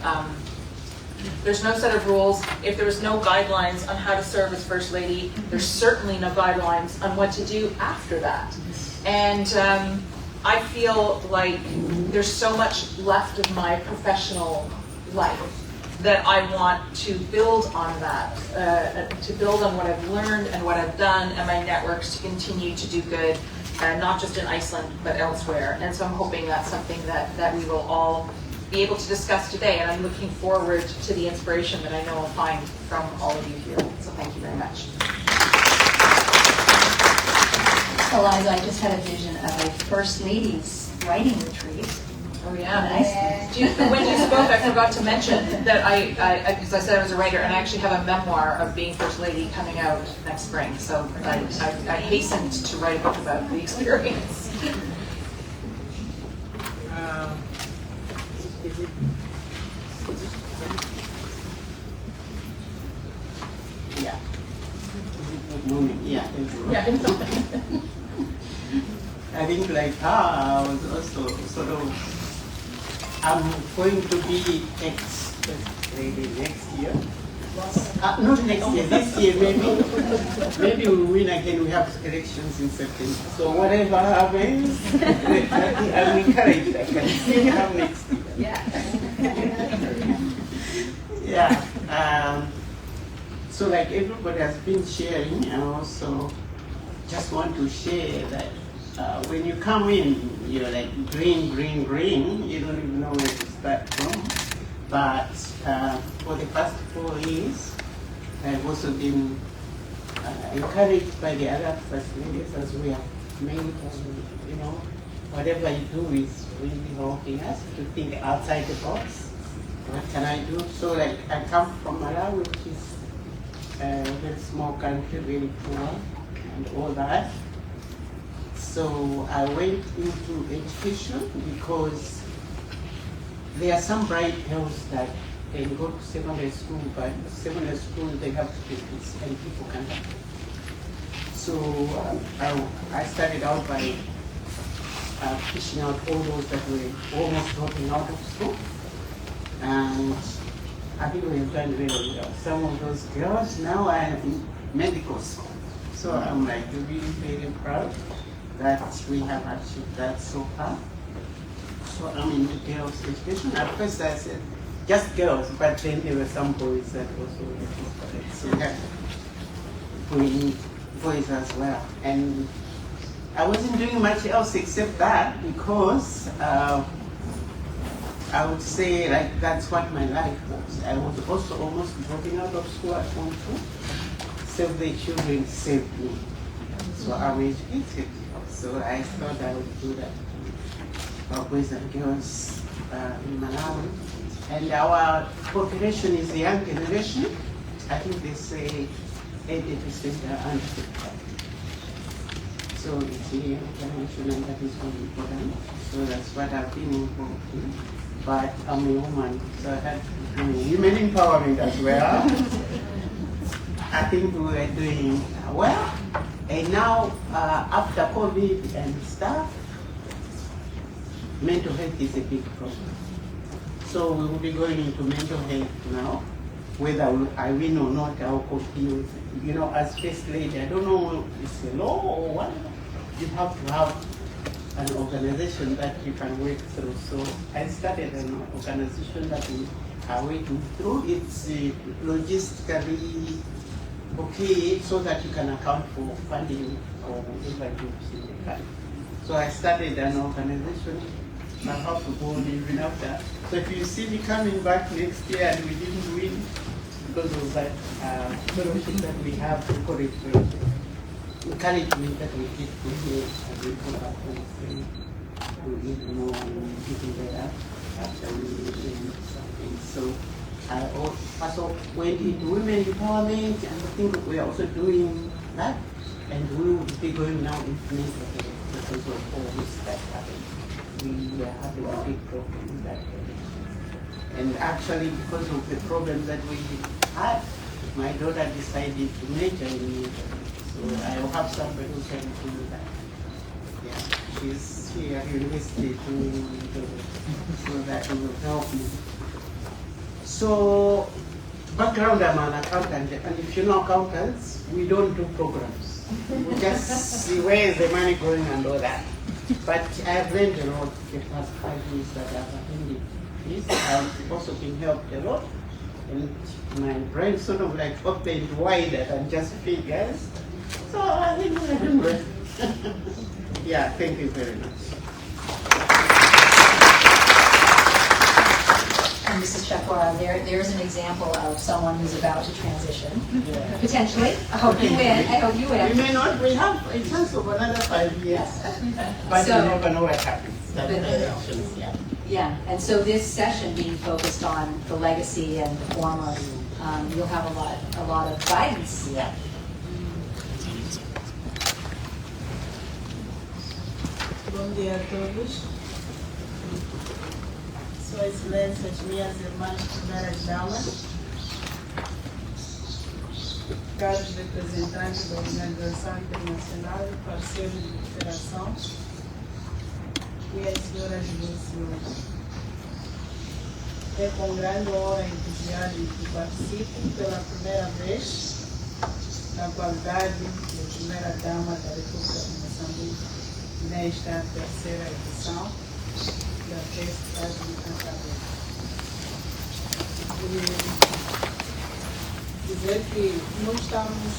there's no set of rules. If there's no guidelines on how to serve as First Lady, there's certainly no guidelines on what to do after that. And I feel like there's so much left of my professional life that I want to build on that, to build on what I've learned and what I've done and my networks to continue to do good, not just in Iceland, but elsewhere. And so I'm hoping that's something that we will all be able to discuss today, and I'm looking forward to the inspiration that I know I'll find from all of you here. So thank you very much. Eliza, I just had a vision of a First Ladies writing retreat. Oh, yeah. Nice. When you spoke, I forgot to mention that because I said I was a writer, and I actually have a memoir of being First Lady coming out next spring. So I hastened to write a book about the experience. Yeah. Good morning. Yeah. I think like I was also sort of, I'm going to be maybe next year. Not next year, this year maybe. Maybe we'll win again, we have elections in September. So whatever happens, I'm encouraged, I can still have next year. Yeah. So like everybody has been sharing, I also just want to share that when you come in, you're like green, green, green. You don't even know where to start from. But for the past 4 years, I've also been encouraged by the other first ladies as we have made, you know, whatever you do is really helping us to think outside the box. What can I do? So like I come from Malawi, which is a very small country, very poor and all that. So I went into education because there are some bright girls that they go to secondary school, but secondary school they have difficulties and people can help them. So I started out by fishing out all those that were almost dropping out of school. And I think we've done really well. Some of those girls now are in medical school. So I'm like really very proud that we have achieved that so far. So I'm into girls education. At first I said just girls, but then there were some boys that also were interested. So we boys as well. And I wasn't doing much else except that because I would say like that's what my life was. I was also almost dropping out of school at home too. Save the Children saved me. So I'm educated. So I thought I would do that for boys and girls in Malawi. And our population is the young generation. I think they say 80% are under 55. So it's the young generation, and that is very important. So that's what I've been involved in. But I'm a woman, so I had to do women empowerment as well. I think we were doing well. And now, after COVID and stuff, mental health is a big problem. So we will be going into mental health now. Whether I win or not, I will continue with it. You know, as First Lady, I don't know if it's a law or what. You have to have an organization that you can work through. So I started an organization that we are working through. It's logistically okay so that you can account for funding or whatever groups in the country. So I started an organization. I have to go on even after. So if you see me coming back next year and we didn't win because of that fellowship that we have, we call it encouragement that we get to here and we go back home and we need more and we get better after we win something. So I also went into women empowerment, and I think we are also doing that, and we will be going now into mental health because of all this that happened. We are having a big problem in that area. And actually, because of the problem that we had, my daughter decided to major in mental health. So I will have somebody who can do that. Yeah, she's here at university doing mental health, so that will help me. So, background, I'm an accountant, and if you know accountants, we don't do programs. We just see where is the money going and all that. But I've learned a lot the past 5 years that I've attended this. I've also been helped a lot, and my brain sort of like opened wider than just figures. So I think we're doing well. Yeah, thank you very much. And Mrs. Shakura, there's an example of someone who's about to transition, potentially. I hope you win. I hope you win. We may not. We have a chance of another 5 years, but So- you never know what happens. That directions, yeah. Yeah, and so this session being focused on the legacy and the former, you'll have a lot of guidance. Yeah. Bom dia a todos. Sua Excelência, as minhas irmãs primeiras damas, caros representantes da Organização Internacional, parceiros de cooperação, minhas senhoras e meus senhores. É com grande honra e entusiasmo que participo pela primeira vez na qualidade de primeira dama da República de Moçambique nesta terceira edição da festa de Roundtable. E dizer que nós estamos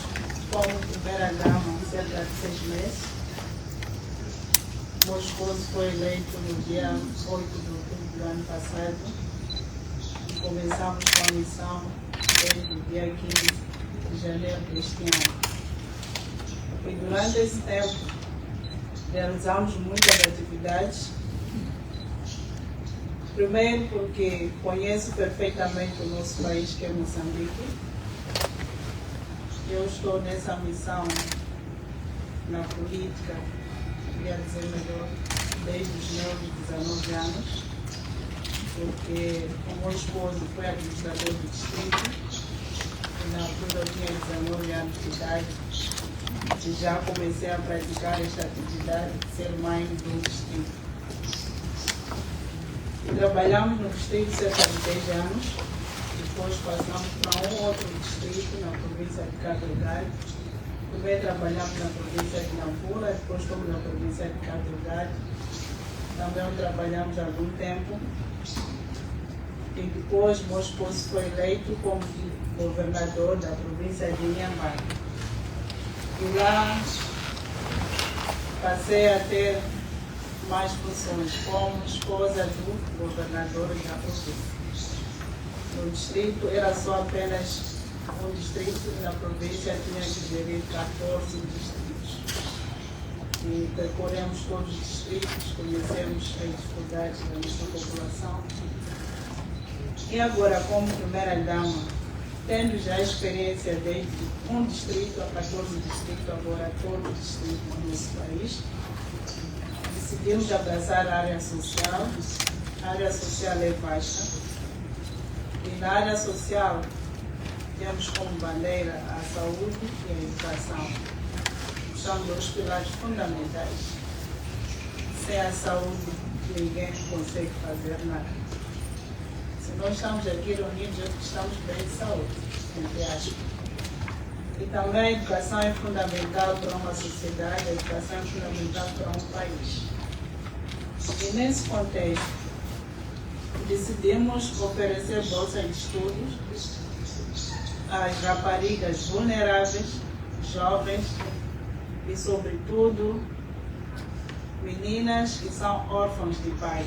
como primeira dama há cerca de 6 meses. Meu esposo foi eleito no dia 8 de outubro do ano passado e começamos com a missão desde o dia 15 de janeiro deste ano. E durante esse tempo realizamos muitas atividades. Primeiro porque conheço perfeitamente o nosso país, que é Moçambique. Eu estou nessa missão na política, queria dizer melhor, desde os meus 19 anos, porque o meu esposo foi administrador do distrito e na altura eu tinha 19 anos de idade e já comecei a praticar esta atividade de ser mãe do distrito. E trabalhamos no distrito cerca de 10 anos, depois passamos para um outro distrito na província de Cabo Delgado. Primeiro trabalhamos na província de Nampula, depois fomos na província de Cabo Delgado. Também trabalhamos há algum tempo. E depois meu esposo foi eleito como governador da província de Inhambane. E lá passei a ter mais funções como esposa do governador da província. No distrito era só apenas um distrito, na província tinha que gerir 14 distritos. E percorremos todos os distritos, conhecemos as dificuldades da nossa população. E agora, como primeira dama, tendo já experiência desde um distrito a 14 distritos, agora todo o distrito do nosso país, decidimos abraçar a área social. A área social é vasta. E na área social, temos como bandeira a saúde e a educação. São dois pilares fundamentais. Sem a saúde, ninguém consegue fazer nada. Se nós estamos aqui reunidos, é porque estamos bem de saúde, entre aspas. E também a educação é fundamental para uma sociedade, a educação é fundamental para um país. E nesse contexto, decidimos oferecer bolsa de estudos às raparigas vulneráveis, jovens e, sobretudo, meninas que são órfãos de pais.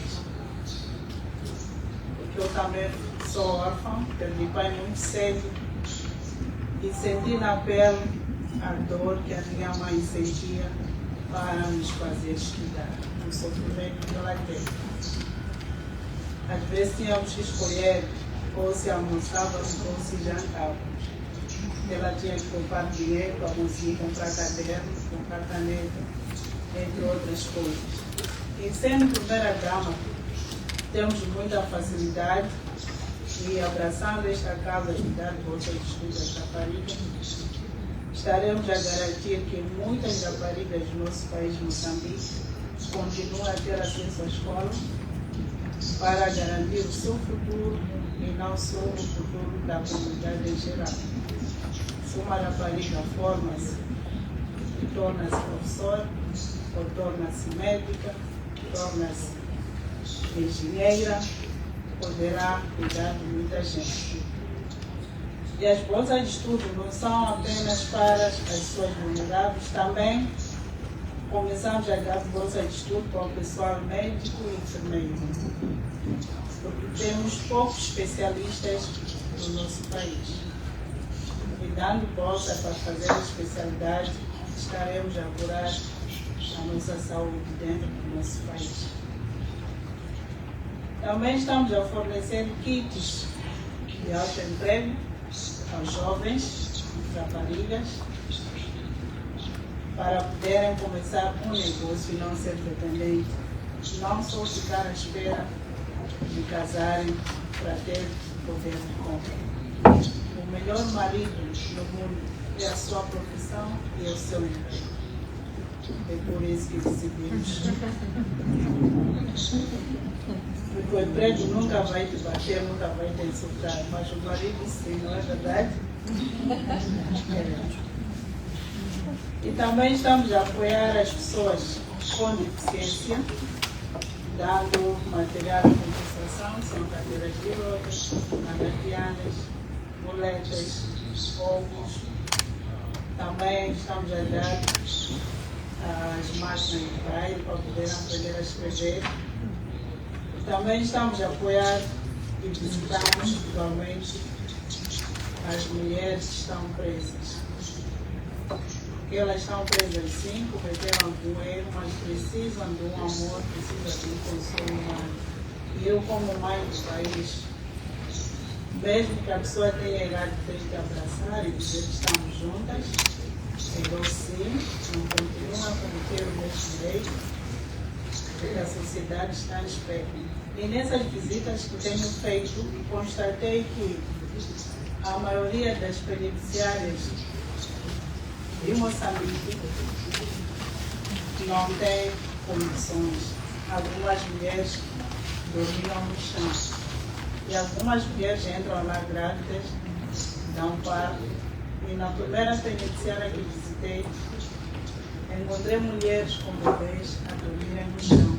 Porque eu também sou órfã, perdi pai muito cedo e senti na pele a dor que a minha mãe sentia para nos fazer estudar, o sofrimento que ela teve. Às vezes tínhamos que escolher ou se almoçávamos ou se jantávamos. Ela tinha que poupar dinheiro para conseguir comprar caderno, comprar caneta, entre outras coisas. E sendo primeira dama, temos muita facilidade e abraçando esta causa de dar bolsa de estudo às raparigas, estaremos a garantir que muitas raparigas do nosso país, Moçambique, continuam a ter acesso à escola para garantir o seu futuro e não só o futuro da comunidade em geral. Se uma rapariga forma-se e torna-se professora, ou torna-se médica, torna-se engenheira, poderá cuidar de muita gente. E as bolsas de estudo não são apenas para as pessoas vulneráveis, também começamos a dar bolsas de estudo para o pessoal médico e enfermeiro, porque temos poucos especialistas no nosso país. E dando bolsa para fazer a especialidade, estaremos a curar a nossa saúde dentro do nosso país. Também estamos a fornecer kits de autoemprego aos jovens, raparigas, para poderem começar um negócio e não ser dependente. Não só ficar à espera de casarem para ter poder de compra. O melhor marido do mundo é a sua profissão e é o seu emprego. É por isso que decidimos. Porque o emprego nunca vai te bater, nunca vai te insultar, mas o marido sim, não é verdade? E também estamos a apoiar as pessoas com deficiência, dando material de compensação, são cadeiras de rodas, magatianas, boletas, ovos. Também estamos a dar as máquinas de braille para poder aprender a escrever. Também estamos a apoiar e visitamos igualmente as mulheres que estão presas. Porque elas estão presas sim, cometeram algum erro, mas precisam de um amor, precisam de um consolo humano. E eu, como mãe do país, mesmo que a pessoa tenha idade, tem que abraçar e dizer que estamos juntas, então sim, não continua a cometer o mesmo direito, porque a sociedade está à espera. E nessas visitas que tenho feito, constatei que a maioria das beneficiárias de Moçambique não tem condições. Algumas mulheres dormiam no chão. E algumas mulheres entram lá grávidas, dão parto. E na primeira beneficiária que visitei, encontrei mulheres com bebês a dormirem no chão.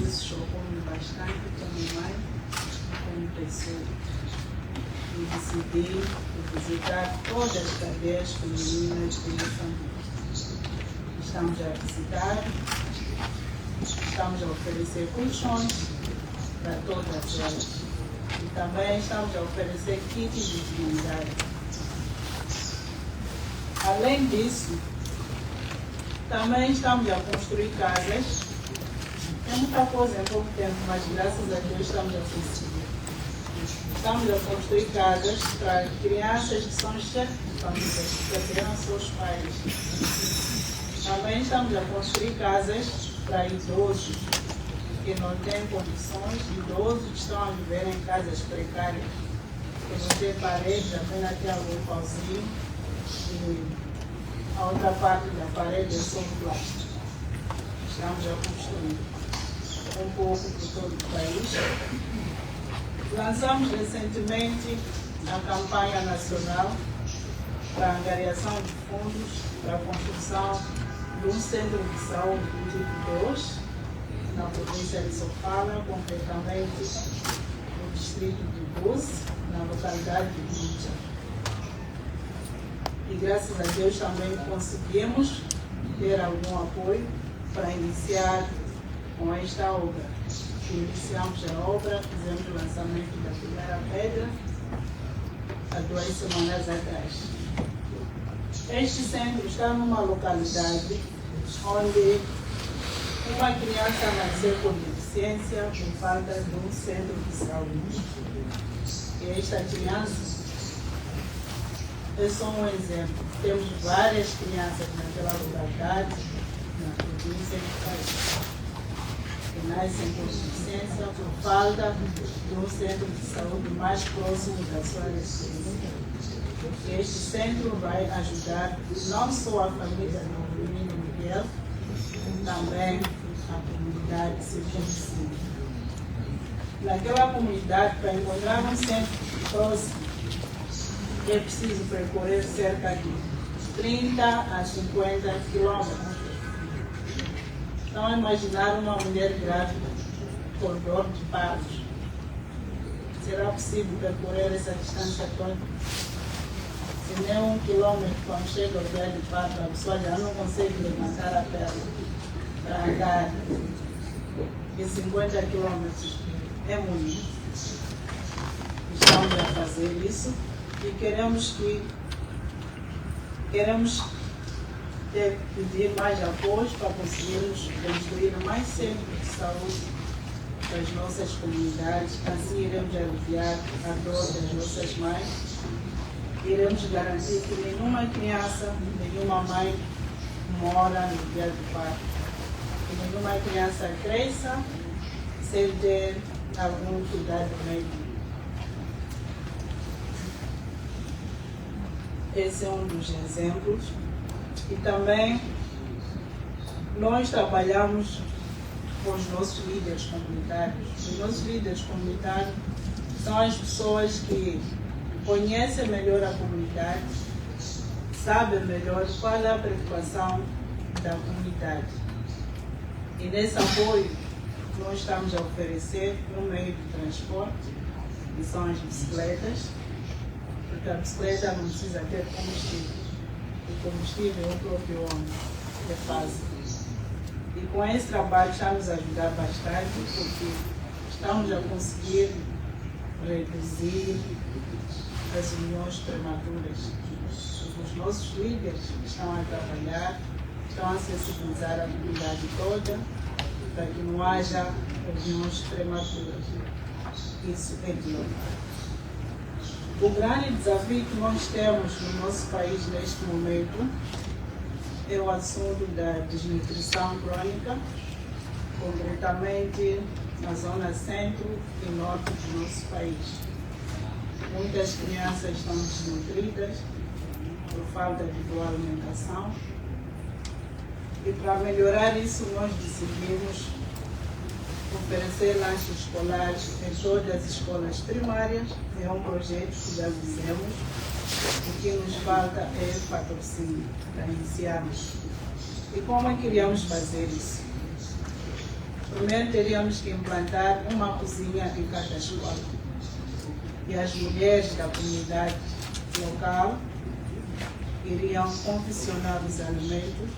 Isso chocou-me bastante como mãe, como pessoa. E decidi visitar todas as cadeias femininas de Moçambique. Estamos a visitar, estamos a oferecer colchões para todas elas. E também estamos a oferecer kits de dignidade. Além disso, também estamos a construir casas. É muita coisa em pouco tempo, mas graças a Deus estamos a conseguir. Estamos a construir casas para crianças que são chefes de famílias, que perderam seus pais. Também estamos a construir casas para idosos que não têm condições, idosos que estão a viver em casas precárias, que não têm paredes, apenas tem algum pauzinho e a outra parte da parede é só plástico. Estamos a construir um pouco por todo o país. Lançamos recentemente a campanha nacional para a angariação de fundos para a construção de um centro de saúde do tipo 2 na província de Sofala, concretamente no distrito de Bus, na localidade de Bucha. E graças a Deus também conseguimos ter algum apoio para iniciar com esta obra. Iniciamos a obra, fizemos o lançamento da primeira pedra há 2 semanas atrás. Este centro está numa localidade onde uma criança nasceu com deficiência por falta de um centro de saúde. E esta criança é só um exemplo. Temos várias crianças naquela localidade, na província do país, que nascem com deficiência por falta de um centro de saúde mais próximo da sua residência. Este centro vai ajudar não só a família do menino Miguel, também a comunidade circunvizinha. Naquela comunidade, para encontrar um centro próximo, é preciso percorrer cerca de 30 a 50 quilômetros. Então, imaginar uma mulher grávida por dor de parto. Será possível percorrer essa distância toda? Se nem 1 quilômetro, quando chega o dia de parto, a pessoa já não consegue levantar a perna para andar. E 50 quilômetros é muito. Estamos a fazer isso e queremos pedir mais apoio para conseguirmos construir mais centros de saúde das nossas comunidades, assim iremos aliviar a dor das nossas mães. Iremos garantir que nenhuma criança, nenhuma mãe mora no dia do parto. Que nenhuma criança cresça sem ter algum cuidado médico. Esse é um dos exemplos. E também nós trabalhamos com os nossos líderes comunitários. Os nossos líderes comunitários são as pessoas que conhecem melhor a comunidade, sabem melhor qual é a preocupação da comunidade. E nesse apoio, nós estamos a oferecer um meio de transporte, que são as bicicletas, porque a bicicleta não precisa ter combustível. O combustível é o próprio homem, que fácil. E com esse trabalho estamos a ajudar bastante, porque estamos a conseguir reduzir as uniões prematuras. Os nossos líderes estão a trabalhar, estão a sensibilizar a comunidade toda para que não haja uniões prematuras. Isso é de louvar. O grande desafio que nós temos no nosso país neste momento é o assunto da desnutrição crônica, concretamente na zona centro e norte do nosso país. Muitas crianças estão desnutridas por falta de boa alimentação. E para melhorar isso, nós decidimos oferecer lanches escolares em todas as escolas primárias. É um projeto que já fizemos. O que nos falta é patrocínio para iniciarmos. E como é que iríamos fazer isso? Primeiro teríamos que implantar uma cozinha em cada escola. E as mulheres da comunidade local iriam confeccionar os alimentos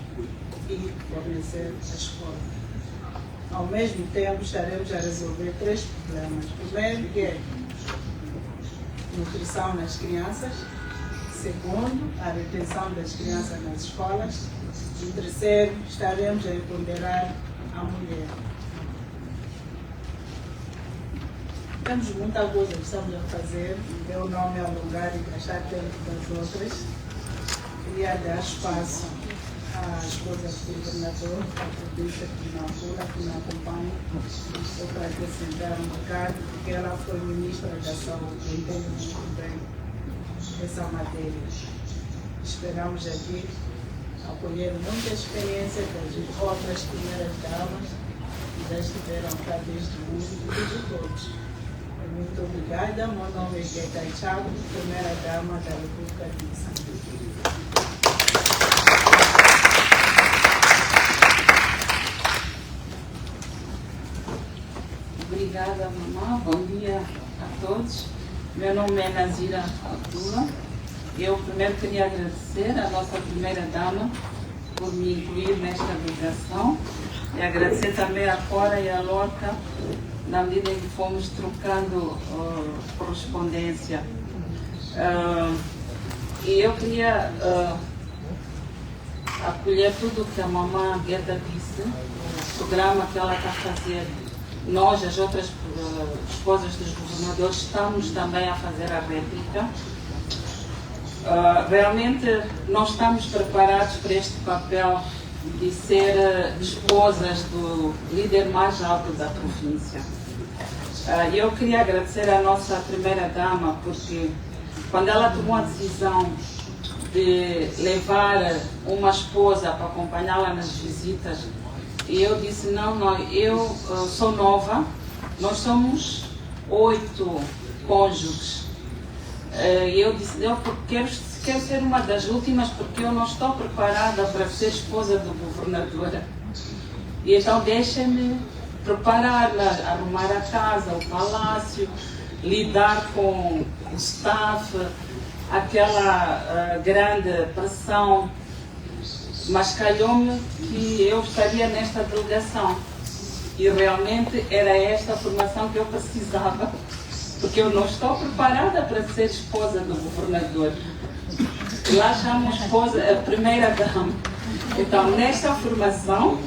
e fornecer à escola. Ao mesmo tempo, estaremos a resolver 3 problemas. O primeiro que é nutrição nas crianças. Segundo, a retenção das crianças nas escolas. E terceiro, estaremos a empoderar a mulher. Temos muita coisa que estamos a fazer, eu não me alongar e gastar tempo das outras. Queria dar espaço à esposa do governador, a Patrícia que me acompanha, só para acrescentar um bocado, porque ela foi ministra da Saúde e entende muito bem essa matéria. Esperamos aqui acolher muita experiência das outras primeiras damas que já estiveram cá desde muito e de todos. Muito obrigada. Meu nome é 𝐍𝐞𝐰𝐾, primeira dama da República de Moçambique. Obrigada, mamã. Bom dia a todos. Meu nome é Nazira Abdullah. Eu primeiro queria agradecer à nossa primeira dama por me incluir nesta delegação e agradecer também a Cora e a Lorca na medida em que fomos trocando correspondência. E eu queria acolher tudo o que a mamã Gueda disse, o programa que ela está a fazer. Nós, as outras esposas dos governadores, estamos também a fazer a réplica. Realmente não estamos preparados para este papel de ser esposas do líder mais alto da província. Eu queria agradecer à nossa primeira-dama, porque quando ela tomou a decisão de levar uma esposa para acompanhá-la nas visitas, eu disse, não, eu sou nova, nós somos 8 cônjuges. E eu disse, eu quero ser uma das últimas porque eu não estou preparada para ser esposa do governador. E então deixem-me preparar-me, arrumar a casa, o palácio, lidar com o staff, aquela grande pressão. Mas calhou-me que eu estaria nesta delegação. E realmente era esta a formação que eu precisava. Porque eu não estou preparada para ser esposa do governador. Lá chamo a primeira dama. Então, nesta formação,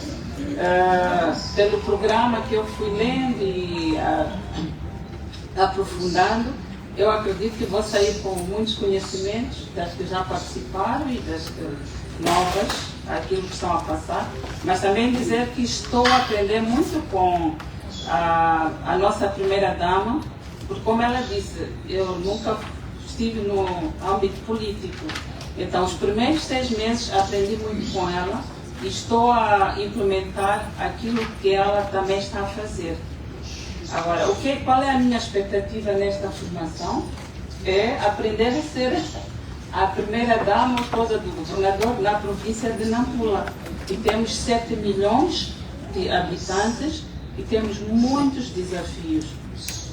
pelo programa que eu fui lendo e aprofundando, eu acredito que vou sair com muitos conhecimentos das que já participaram e das novas, aquilo que estão a passar, mas também dizer que estou a aprender muito com a nossa primeira-dama, porque como ela disse, eu nunca estive no âmbito político, então os primeiros 6 meses aprendi muito com ela e estou a implementar aquilo que ela também está a fazer. Agora, qual é a minha expectativa nesta formação? É aprender a ser a primeira-dama, esposa do governador na província de Nampula. E temos 7 milhões de habitantes e temos muitos desafios.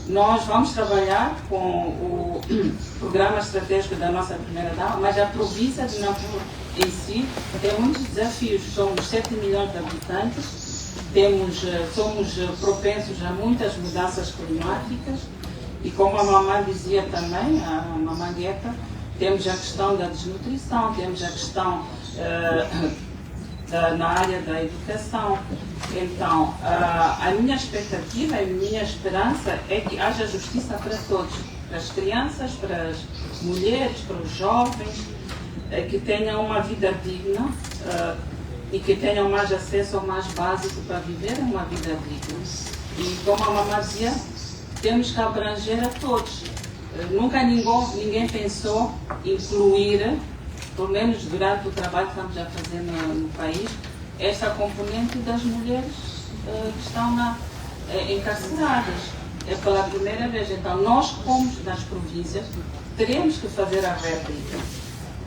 Nós vamos trabalhar com o programa estratégico da nossa primeira-dama, mas a província de Nampula em si tem muitos desafios. Somos 7 milhões de habitantes. Somos propensos a muitas mudanças climáticas e, como a mamãe dizia também, a mamãe Gueta, temos a questão da desnutrição, temos a questão na área da educação. Então, a minha expectativa, a minha esperança é que haja justiça para todos, para as crianças, para as mulheres, para os jovens, que tenham uma vida digna, e que tenham mais acesso ao mais básico para viver uma vida digna. E como a mamãe dizia, temos que abranger a todos. Nunca ninguém pensou incluir, pelo menos durante o trabalho que estamos a fazer no país, esta componente das mulheres que estão encarceradas. É pela primeira vez. Então, nós, como nas províncias, teremos que fazer a réplica.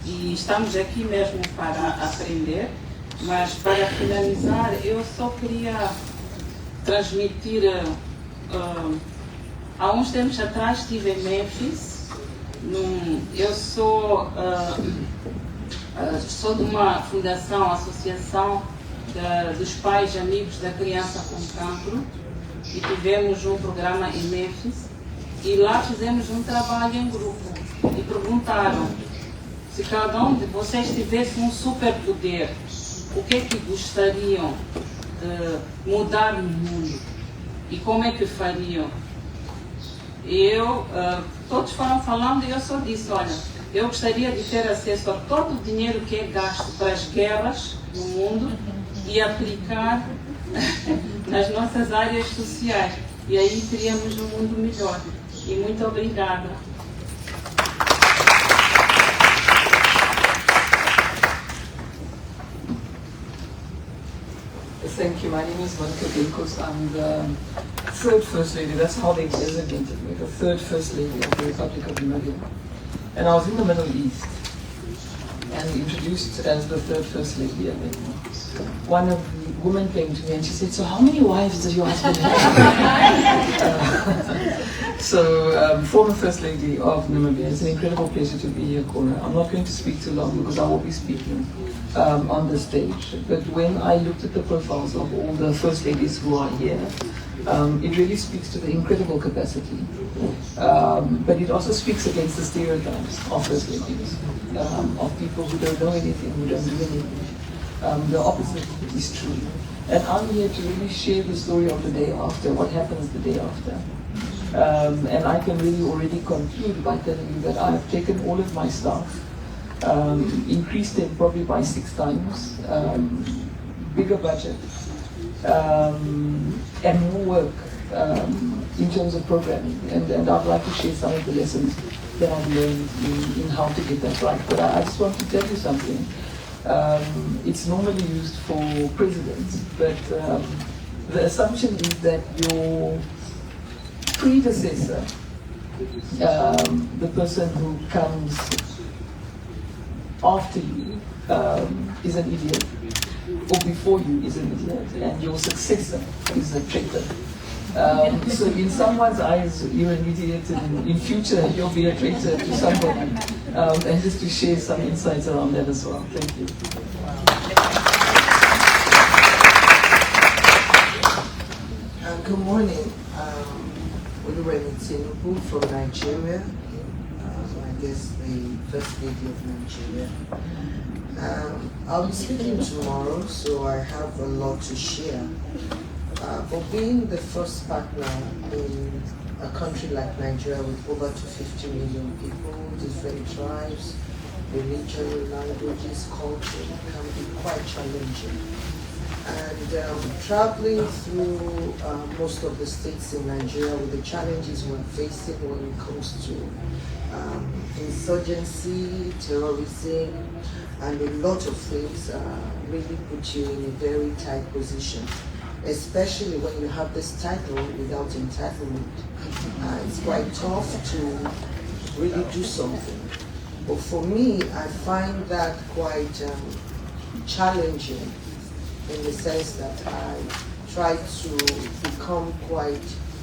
E estamos aqui mesmo para aprender. Mas, para finalizar, eu só queria transmitir, há uns tempos atrás estive em Memphis, eu sou de uma fundação, associação dos pais e amigos da criança com cancro, e tivemos um programa em Memphis, e lá fizemos um trabalho em grupo, e perguntaram se cada um de vocês tivesse um superpoder, o que é que gostariam de mudar no mundo e como é que fariam? Todos foram falando e eu só disse, olha, eu gostaria de ter acesso a todo o dinheiro que é gasto para as guerras no mundo e aplicar nas nossas áreas sociais. E aí teríamos um mundo melhor. E muito obrigada. Thank you. My name is 𝐍𝐞𝐅𝐨𝐵𝐾. I'm the third First Lady. That's how they designated me, the third First Lady of the Republic of Namibia. And I was in the Middle East and introduced as the third First Lady. And then one of the women came to me and she said, so how many wives does your husband have? Former First Lady of Namibia. It's an incredible pleasure to be here, Cora. I'm not going to speak too long because I will be speaking on the stage. But when I looked at the profiles of all the First Ladies who are here, it really speaks to the incredible capacity. But it also speaks against the stereotypes of First Ladies, of people who don't know anything, who don't do anything. The opposite is true. And I'm here to really share the story of the day after, what happens the day after. And I can really already conclude by telling you that I have taken all of my staff, increased them probably by 6 times, bigger budget, and more work in terms of programming. And I'd like to share some of the lessons that I've learned in how to get that right. But I just want to tell you something. It's normally used for presidents, but the assumption is that your predecessor, the person who comes after you, is an idiot, or before you is an idiot, and your successor is a traitor. So in someone's eyes, you're an idiot, and in future you'll be a traitor to somebody. And just to share some insights around that as well. Thank you. Good morning. Oluwemi Tinubu from Nigeria. My guest, the First Lady of Nigeria. I'll be speaking tomorrow, so I have a lot to share. But being the first partner in a country like Nigeria with over 50 million people, different tribes, religion, languages, culture, can be quite challenging. And traveling through most of the states in Nigeria with the challenges we're facing when it comes to insurgency, terrorism, and a lot of things really put you in a very tight position, especially when you have this title without entitlement. It's quite tough to really do something. But for me, I find that quite challenging, in the sense that I try to become quite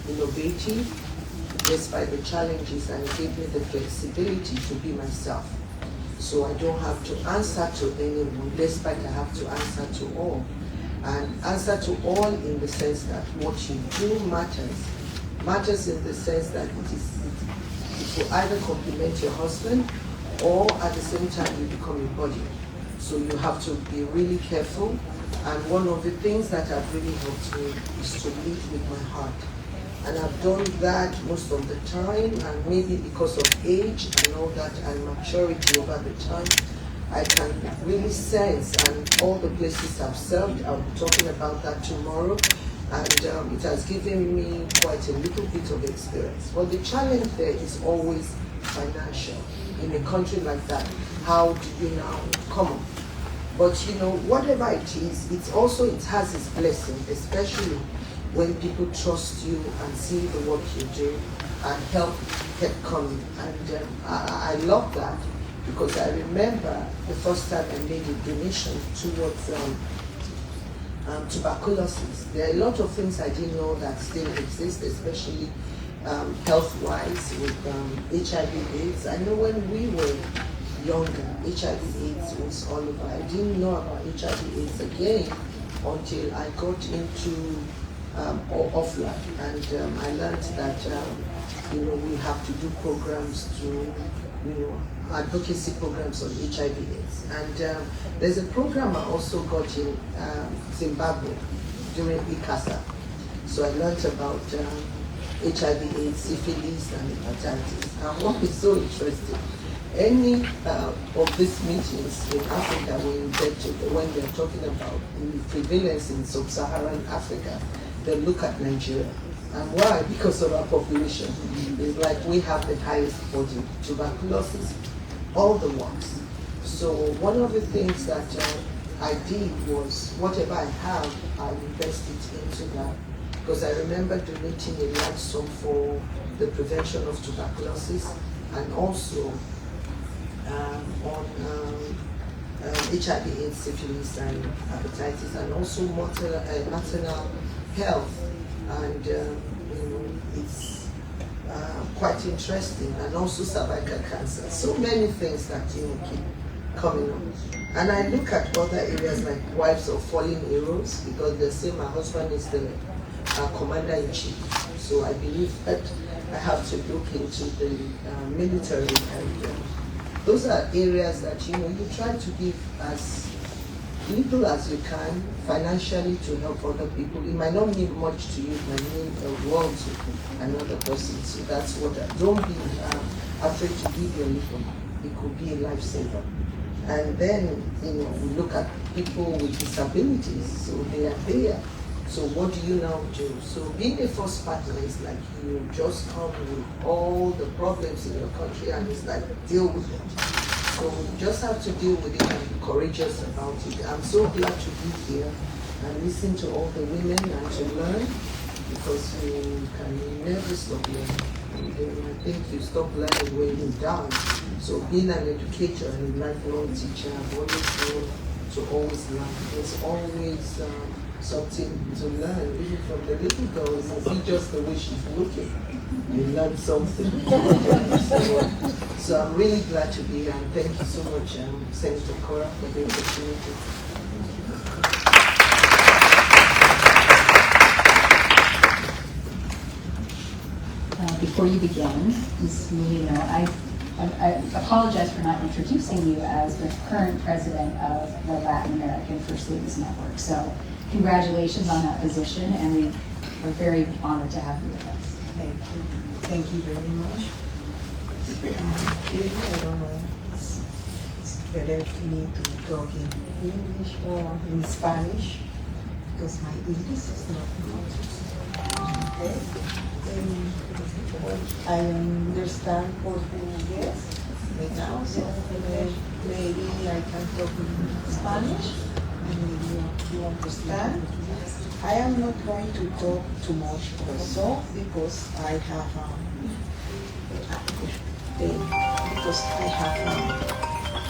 innovative despite the challenges, and it gave me the flexibility to be myself. So I don't have to answer to anyone, despite I have to answer to all. And answer to all in the sense that what you do matters. Matters in the sense that it will either complement your husband, or at the same time you become a body. So you have to be really careful. And one of the things that have really helped me is to lead with my heart. And I've done that most of the time, and maybe because of age and all that, and maturity over the time, I can really sense, and all the places I've served, I'll be talking about that tomorrow, and it has given me quite a little bit of experience. But the challenge there is always financial. In a country like that, how do you now come up? But you know, whatever it is, it has its blessing, especially when people trust you and see the work you do and help keep coming. And I love that, because I remember the first time I made a donation towards tuberculosis. There are a lot of things I didn't know that still exist, especially health-wise with HIV/AIDS. I know when we were younger, HIV/AIDS was all over. I didn't know about HIV/AIDS again until I got into offline, and I learned that we have to do programs to, advocacy programs on HIV/AIDS. And there's a program I also got in Zimbabwe during ICASA. So I learned about HIV/AIDS, syphilis, and hepatitis. And what is so interesting, any of these meetings in Africa when they're talking about the prevalence in sub-Saharan Africa, they look at Nigeria. And why? Because of our population. It's like we have the highest body, tuberculosis, all the ones. So one of the things that I did was, whatever I have, I invested into that. Because I remember donating a large sum for the prevention of tuberculosis, and also on HIV/AIDS, syphilis, and hepatitis, and also maternal health. And it's quite interesting, and also cervical cancer. So many things that keep coming up. And I look at other areas like wives of fallen heroes, because they say my husband is the commander-in-chief. So I believe that I have to look into the military, and those are areas that you try to give as little as you can financially to help other people. It might not mean much to you, it might mean a world to another person. So that's what don't be afraid to give your little. It could be a lifesaver. And then we look at people with disabilities, so they are there. So what do you now do? So being a first partner is like you just come with all the problems in your country, and it's like deal with them. So you just have to deal with it and be courageous about it. I'm so glad to be here and listen to all the women and to learn, because you can never stop learning. And I think you stop learning when you're down. So being an educator and a lifelong teacher, I've always known to always learn. There's always something to learn, even from the little girls. I see just the way she's looking. You learn something. So I'm really glad to be here, and thank you so much, Senator Cora, for the opportunity. Before you begin, just so you know, I apologize for not introducing you as the current president of the Latin American First Ladies Network. So congratulations on that position, and we are very honored to have you with us. Thank you. Thank you very much. Really, I don't know. It's better for me to talk in English or in Spanish because my English is not good. Okay. I understand Portuguese right now, so maybe I can talk in Spanish and maybe you understand. I am not going to talk too much also because I have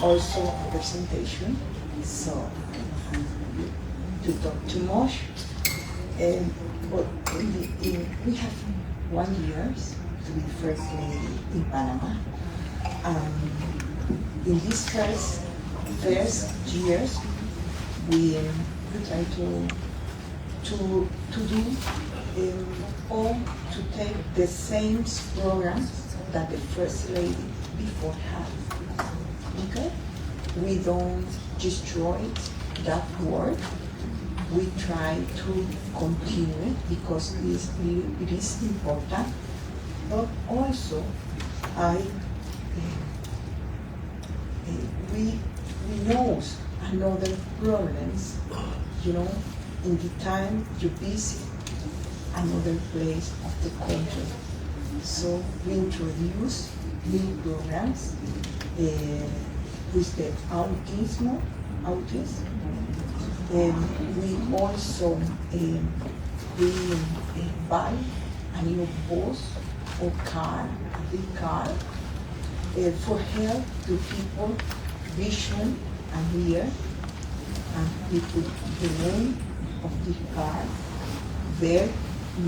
also a presentation, so I don't have to talk too much. But we have 1 year to be First Lady in Panama. In these first years, we try to do all to take the same programs that the First Lady before had. Okay? We don't destroy that work. We try to continue it because it is important. But also, we know another problems, in the time you visit another place of the country. So we introduce new programs with the autism. We also we buy a new bus or car, a big car, for help to people vision and hear. And we put the name of this car there. I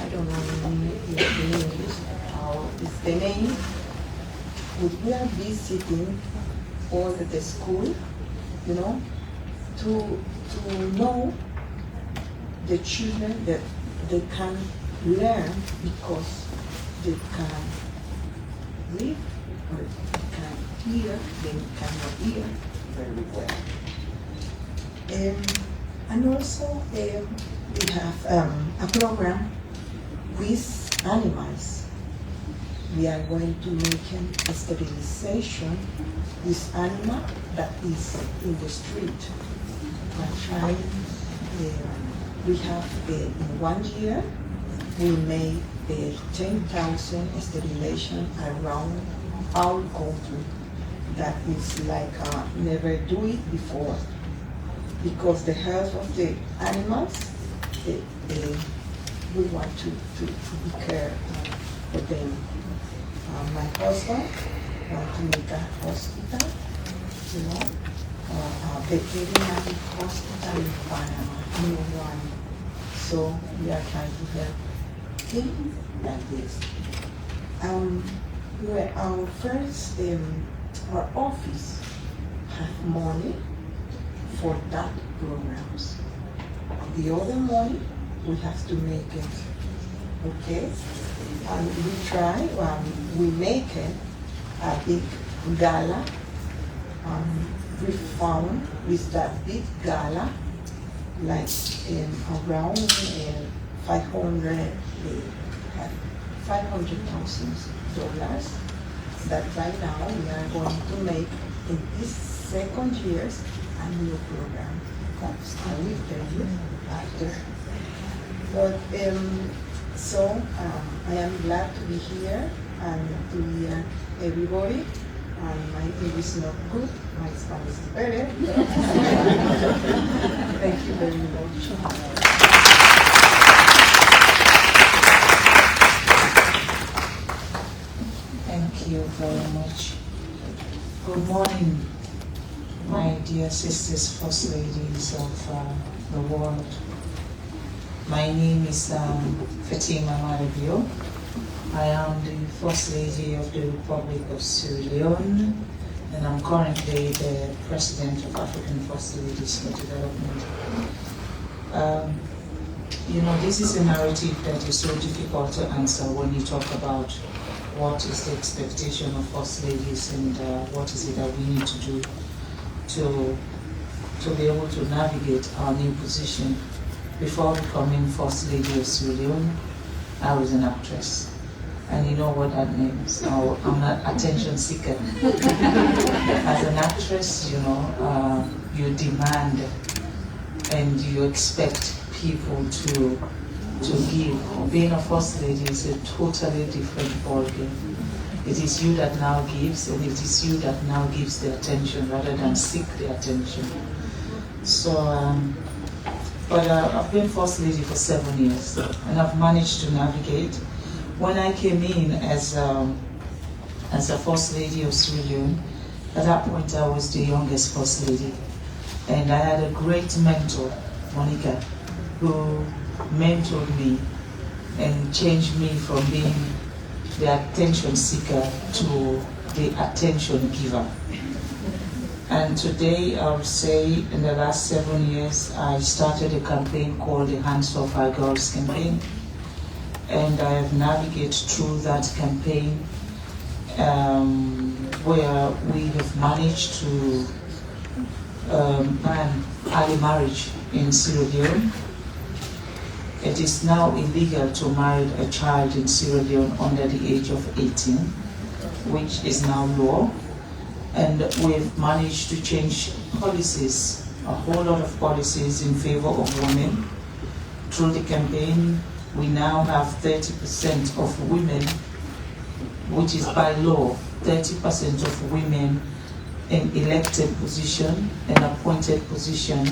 don't know in English how is the name. We are visiting all the school, to know the children that they can learn because they can read or they can hear, they cannot hear very well. And also we have a program with animals. We are going to make a sterilization with animal that is in the street. We have in 1 year, we made 10,000 sterilization around our country. That is like never do it before. Because the health of the animals, we want to be care for them. My husband wants to make a hospital, a veterinary hospital in Panama, new one. So we are trying to help him like this. Our first, our office have money for that programs. The other money, we have to make it, okay? And we try, we make it a big gala. We found with that big gala, like around $500,000. That right now we are going to make in this second years a new program. That's I will tell you after. But I am glad to be here and to hear everybody. And my English is not good, my Spanish is better. Thank you very much. Thank you very much. Good morning, my dear sisters, first ladies of the world. My name is Fatima Maribio. I am the First Lady of the Republic of Sierra Leone, and I'm currently the President of African First Ladies for Development. This is a narrative that is so difficult to answer when you talk about what is the expectation of us ladies and what is it that we need to do to be able to navigate our new position. Before becoming First Lady of Sierra Leone, I was an actress. And you know what that means. I'm an attention seeker. As an actress, you know, you demand and you expect people to give. Being a First Lady is a totally different ballgame. It is you that now gives, and it is you that now gives the attention rather than seek the attention. So, but I've been First Lady for 7 years, and I've managed to navigate. When I came in as a First Lady of Sierra Leone, at that point I was the youngest First Lady. And I had a great mentor, Monica, who mentored me and changed me from being the attention seeker to the attention giver. And today I would say in the last 7 years, I started a campaign called the Hands Off Our Girls campaign. And I have navigated through that campaign where we have managed to ban early marriage in Sierra Leone. It is now illegal to marry a child in Sierra Leone under the age of 18, which is now law. And we've managed to change policies, a whole lot of policies in favor of women. Through the campaign, we now have 30% of women, which is by law, 30% of women in elected position and appointed position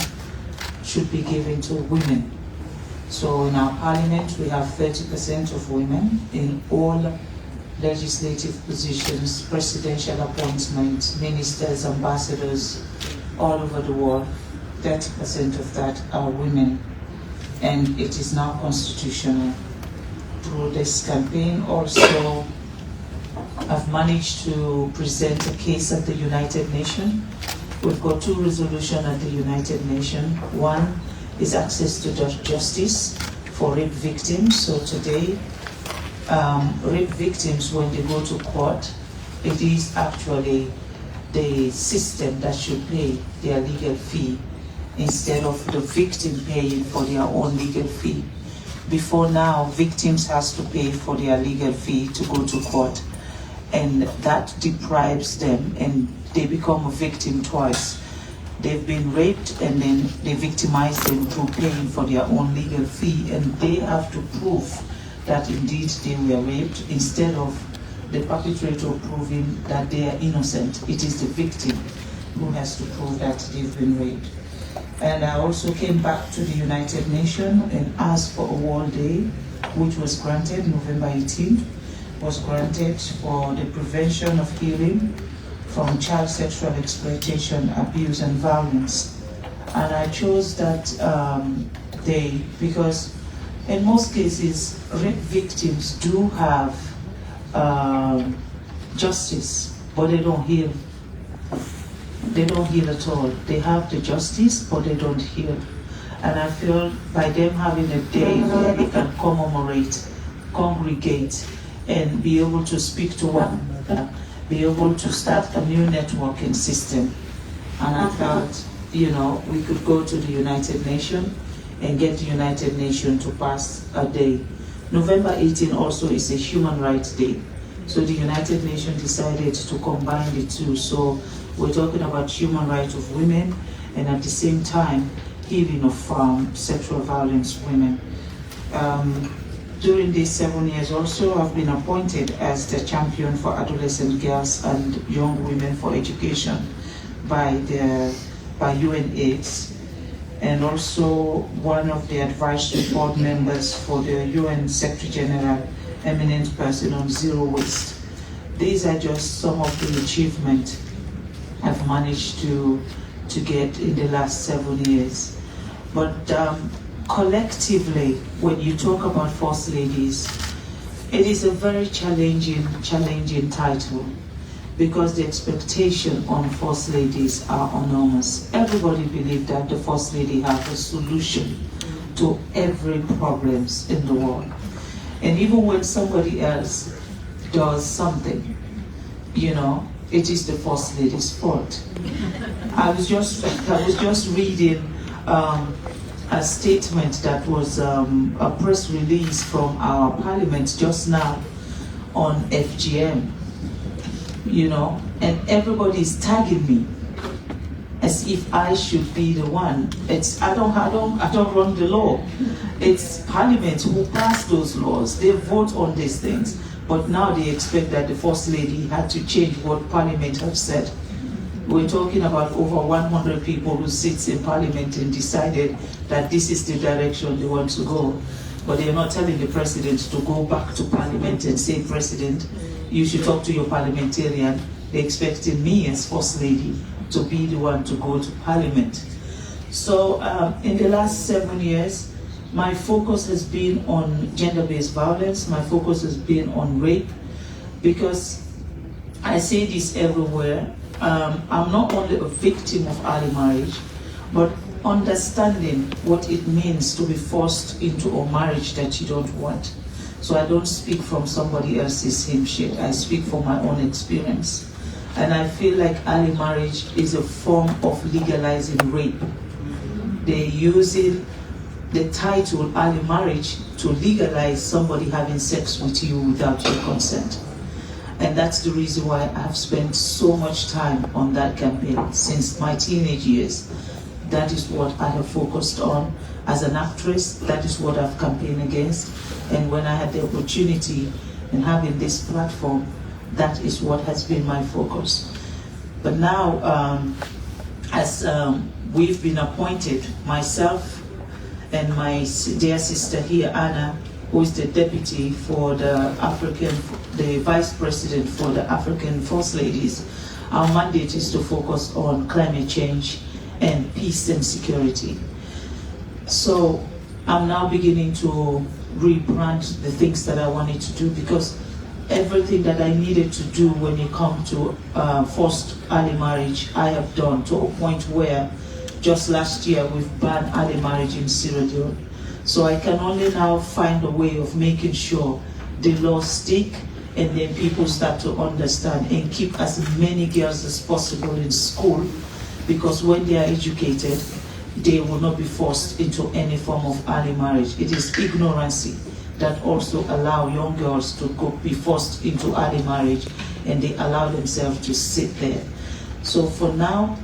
should be given to women. So in our parliament, we have 30% of women in all legislative positions, presidential appointments, ministers, ambassadors, all over the world. 30% of that are women. And it is now constitutional. Through this campaign also, I've managed to present a case at the United Nations. We've got 2 resolutions at the United Nations. One is access to justice for rape victims. So today, rape victims, when they go to court, it is actually the system that should pay their legal fee instead of the victim paying for their own legal fee. Before now, victims has to pay for their legal fee to go to court, and that deprives them and they become a victim twice. They've been raped and then they victimize them through paying for their own legal fee, and they have to prove that indeed they were raped instead of the perpetrator proving that they are innocent. It is the victim who has to prove that they've been raped. And I also came back to the United Nations and asked for a World Day, which was granted November 18th, was granted for the prevention of healing from child sexual exploitation, abuse and violence. And I chose that day because in most cases, rape victims do have justice, but they don't heal. They don't heal at all. They have the justice, but they don't heal. And I feel by them having a day where they can commemorate, congregate, and be able to speak to one another, be able to start a new networking system. And I felt, you know, we could go to the United Nations and get the United Nations to pass a day. November 18 also is a Human Rights Day. So the United Nations decided to combine the two. So we're talking about human rights of women and at the same time healing of sexual violence women. During these 7 years also, I've been appointed as the champion for adolescent girls and young women for education by UNAIDS, and also one of the advisory board members for the UN Secretary General Eminent Person on Zero Waste. These are just some of the achievements I've managed to get in the last 7 years. But collectively, when you talk about First Ladies, it is a very challenging title because the expectation on First Ladies are enormous. Everybody believes that the First Lady has a solution to every problems in the world. And even when somebody else does something, you know, it is the First Lady's fault. I was just reading a statement that was a press release from our parliament just now on FGM, you know, and everybody's tagging me as if I should be the one. I don't run the law. It's Parliament who pass those laws. They vote on these things, but now they expect that the First Lady had to change what Parliament have said. We're talking about over 100 people who sits in Parliament and decided that this is the direction they want to go. But they're not telling the President to go back to Parliament and say, President, you should talk to your parliamentarian. They're expecting me as First Lady to be the one to go to Parliament. So in the last 7 years, my focus has been on gender-based violence. My focus has been on rape, because I say this everywhere. I'm not only a victim of early marriage, but understanding what it means to be forced into a marriage that you don't want. So I don't speak from somebody else's hymn sheet. I speak from my own experience. And I feel like early marriage is a form of legalizing rape. They're using the title early marriage to legalize somebody having sex with you without your consent. And that's the reason why I've spent so much time on that campaign since my teenage years. That is what I have focused on as an actress. That is what I've campaigned against. And when I had the opportunity in having this platform, that is what has been my focus. But now, as we've been appointed, myself and my dear sister here, Anna, who is the deputy for the vice president for the African First Ladies, our mandate is to focus on climate change and peace and security. So I'm now beginning to rebrand the things that I wanted to do, because everything that I needed to do when it comes to forced early marriage, I have done, to a point where just last year we've banned early marriage in Sierra Leone. So I can only now find a way of making sure the laws stick, and then people start to understand and keep as many girls as possible in school, because when they are educated, they will not be forced into any form of early marriage. It is ignorancy that also allow young girls to be forced into early marriage, and they allow themselves to sit there. So for now,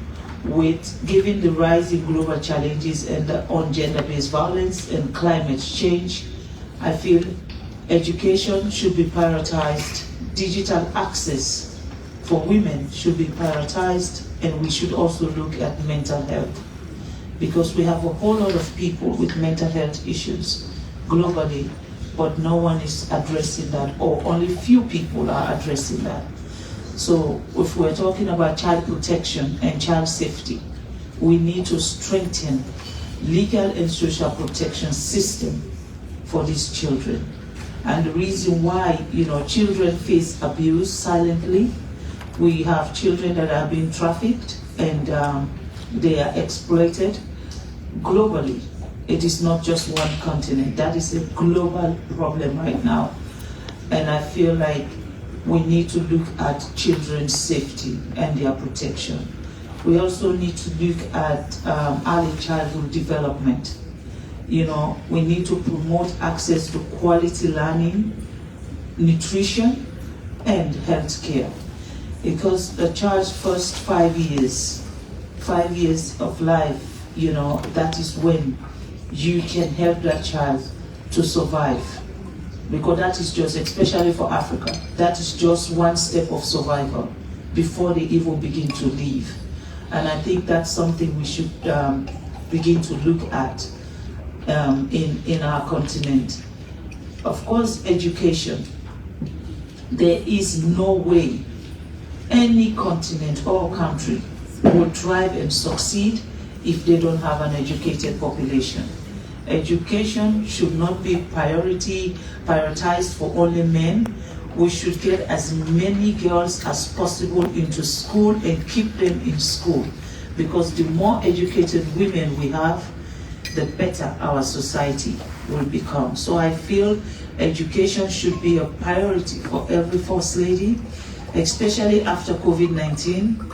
with given the rising global challenges and on gender-based violence and climate change, I feel education should be prioritized, digital access for women should be prioritized, and we should also look at mental health, because we have a whole lot of people with mental health issues globally, but no one is addressing that, or only few people are addressing that. So if we're talking about child protection and child safety, we need to strengthen legal and social protection system for these children. And the reason why, children face abuse silently, we have children that are being trafficked and they are exploited globally. It is not just one continent. That is a global problem right now. And I feel like we need to look at children's safety and their protection. We also need to look at early childhood development. We need to promote access to quality learning, nutrition, and health care. Because the child's first 5 years of life, that is when you can help that child to survive. Because that is just, especially for Africa, that is just one step of survival before they even begin to live. And I think that's something we should begin to look at in our continent. Of course, education. There is no way any continent or country will thrive and succeed if they don't have an educated population. Education should not be prioritized for only men. We should get as many girls as possible into school and keep them in school, because the more educated women we have, the better our society. will become. So I feel education should be a priority for every First Lady, especially after COVID-19.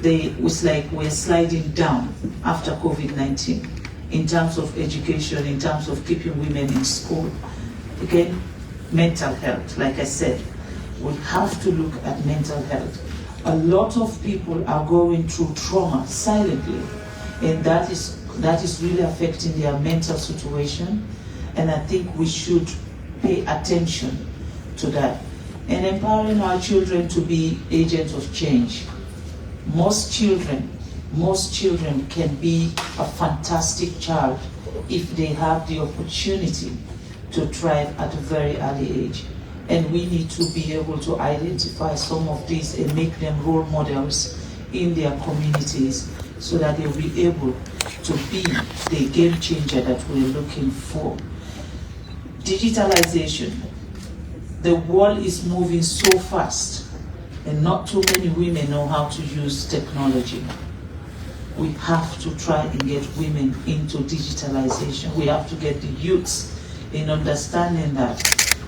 It's like we're sliding down after COVID-19 in terms of education, in terms of keeping women in school. Again, mental health, like I said, we have to look at mental health. A lot of people are going through trauma silently, and that is really affecting their mental situation, and I think we should pay attention to that. And empowering our children to be agents of change. Most children can be a fantastic child if they have the opportunity to thrive at a very early age. And we need to be able to identify some of these and make them role models in their communities so that they'll be able to be the game changer that we're looking for. Digitalization. The world is moving so fast, and not too many women know how to use technology. We have to try and get women into digitalization. We have to get the youths in understanding that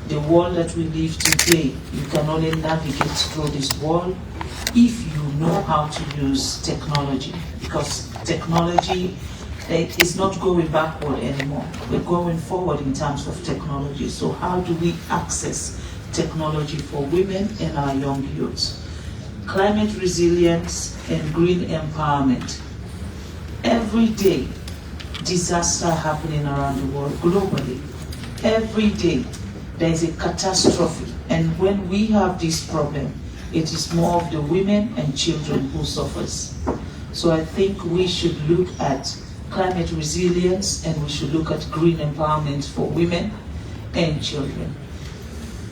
the world that we live today, you can only navigate through this world if you know how to use technology, because technology is not going backward anymore. We're going forward in terms of technology. So how do we access technology for women and our young youths? Climate resilience and green empowerment. Every day, disaster happening around the world globally. Every day, there is a catastrophe. And when we have this problem, it is more of the women and children who suffers. So I think we should look at climate resilience, and we should look at green empowerment for women and children.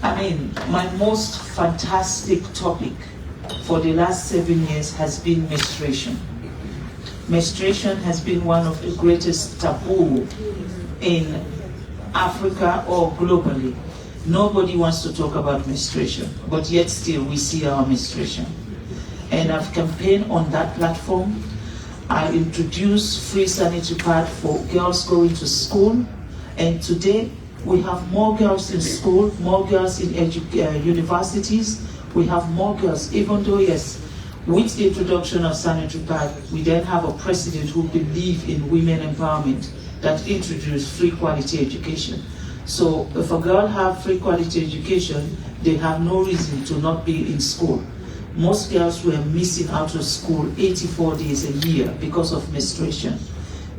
I mean, my most fantastic topic for the last 7 years has been menstruation. Menstruation has been one of the greatest taboo in Africa or globally. Nobody wants to talk about menstruation, but yet still we see our menstruation. And I've campaigned on that platform. I introduced free sanitary pad for girls going to school, and today we have more girls in school, more girls in universities. We have more girls, even though, yes, with the introduction of sanitary pad, we then have a president who believes in women empowerment that introduced free quality education. So if a girl have free quality education, they have no reason to not be in school. Most girls were missing out of school 84 days a year because of menstruation.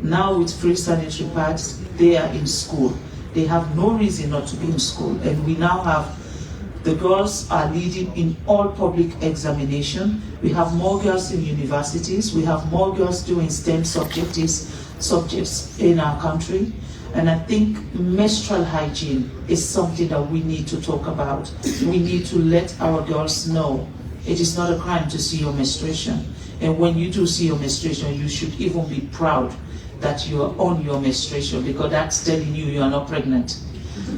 Now with free sanitary pads, they are in school. They have no reason not to be in school. And we now have, the girls are leading in all public examination. We have more girls in universities. We have more girls doing STEM subjects in our country. And I think menstrual hygiene is something that we need to talk about. We need to let our girls know it is not a crime to see your menstruation. And when you do see your menstruation, you should even be proud that you are on your menstruation, because that's telling you are not pregnant.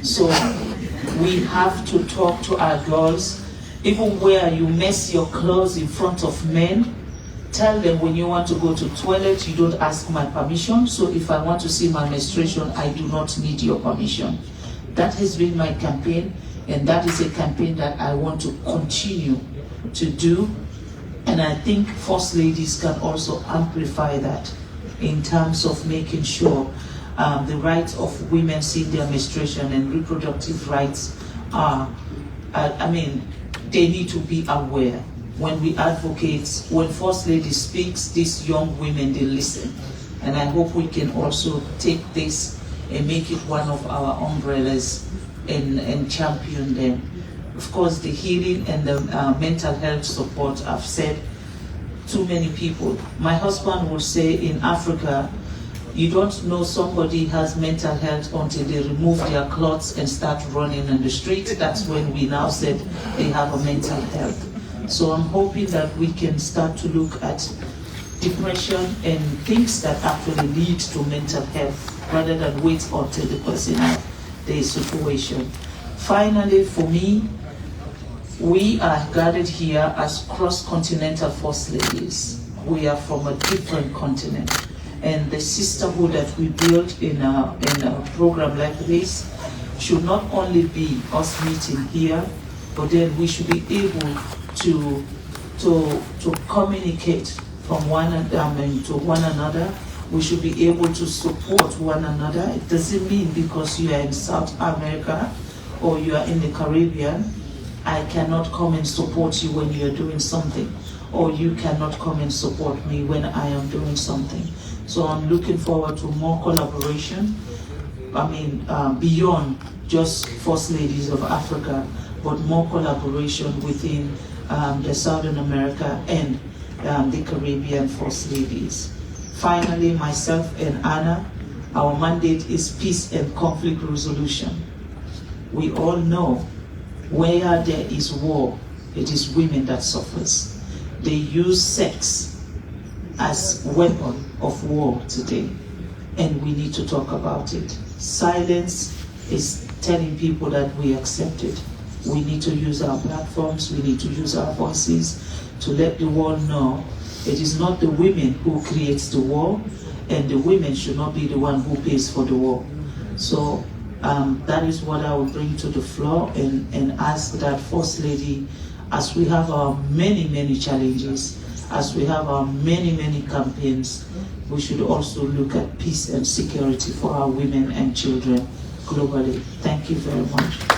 So we have to talk to our girls. Even where you mess your clothes in front of men, tell them when you want to go to toilet, you don't ask my permission. So if I want to see my menstruation, I do not need your permission. That has been my campaign, and that is a campaign that I want to continue to do. And I think First Ladies can also amplify that in terms of making sure the rights of women seeing their menstruation and reproductive rights are, they need to be aware. When we advocate, when First Lady speaks, these young women, they listen. And I hope we can also take this and make it one of our umbrellas and champion them. Of course, the healing and the mental health support, I've said, too many people. My husband would say in Africa, you don't know somebody has mental health until they remove their clothes and start running in the street. That's when we now said they have a mental health. So I'm hoping that we can start to look at depression and things that actually lead to mental health, rather than wait until the person has their situation. Finally, for me, we are gathered here as cross-continental First Ladies. We are from a different continent. And the sisterhood that we build in a program like this should not only be us meeting here, but then we should be able to communicate from to one another. We should be able to support one another. It doesn't mean because you are in South America or you are in the Caribbean, I cannot come and support you when you are doing something, or you cannot come and support me when I am doing something. So I'm looking forward to more collaboration. I mean, beyond just First Ladies of Africa, but more collaboration within the Southern America and the Caribbean First Ladies. Finally, myself and Anna, our mandate is peace and conflict resolution. We all know where there is war, it is women that suffers. They use sex as weapon of war today, and we need to talk about it. Silence is telling people that we accept it. We need to use our platforms, we need to use our voices to let the world know it is not the women who creates the war, and the women should not be the one who pays for the war. So that is what I will bring to the floor and ask that First Lady, as we have our many challenges, as we have our many campaigns, we should also look at peace and security for our women and children globally. Thank you very much.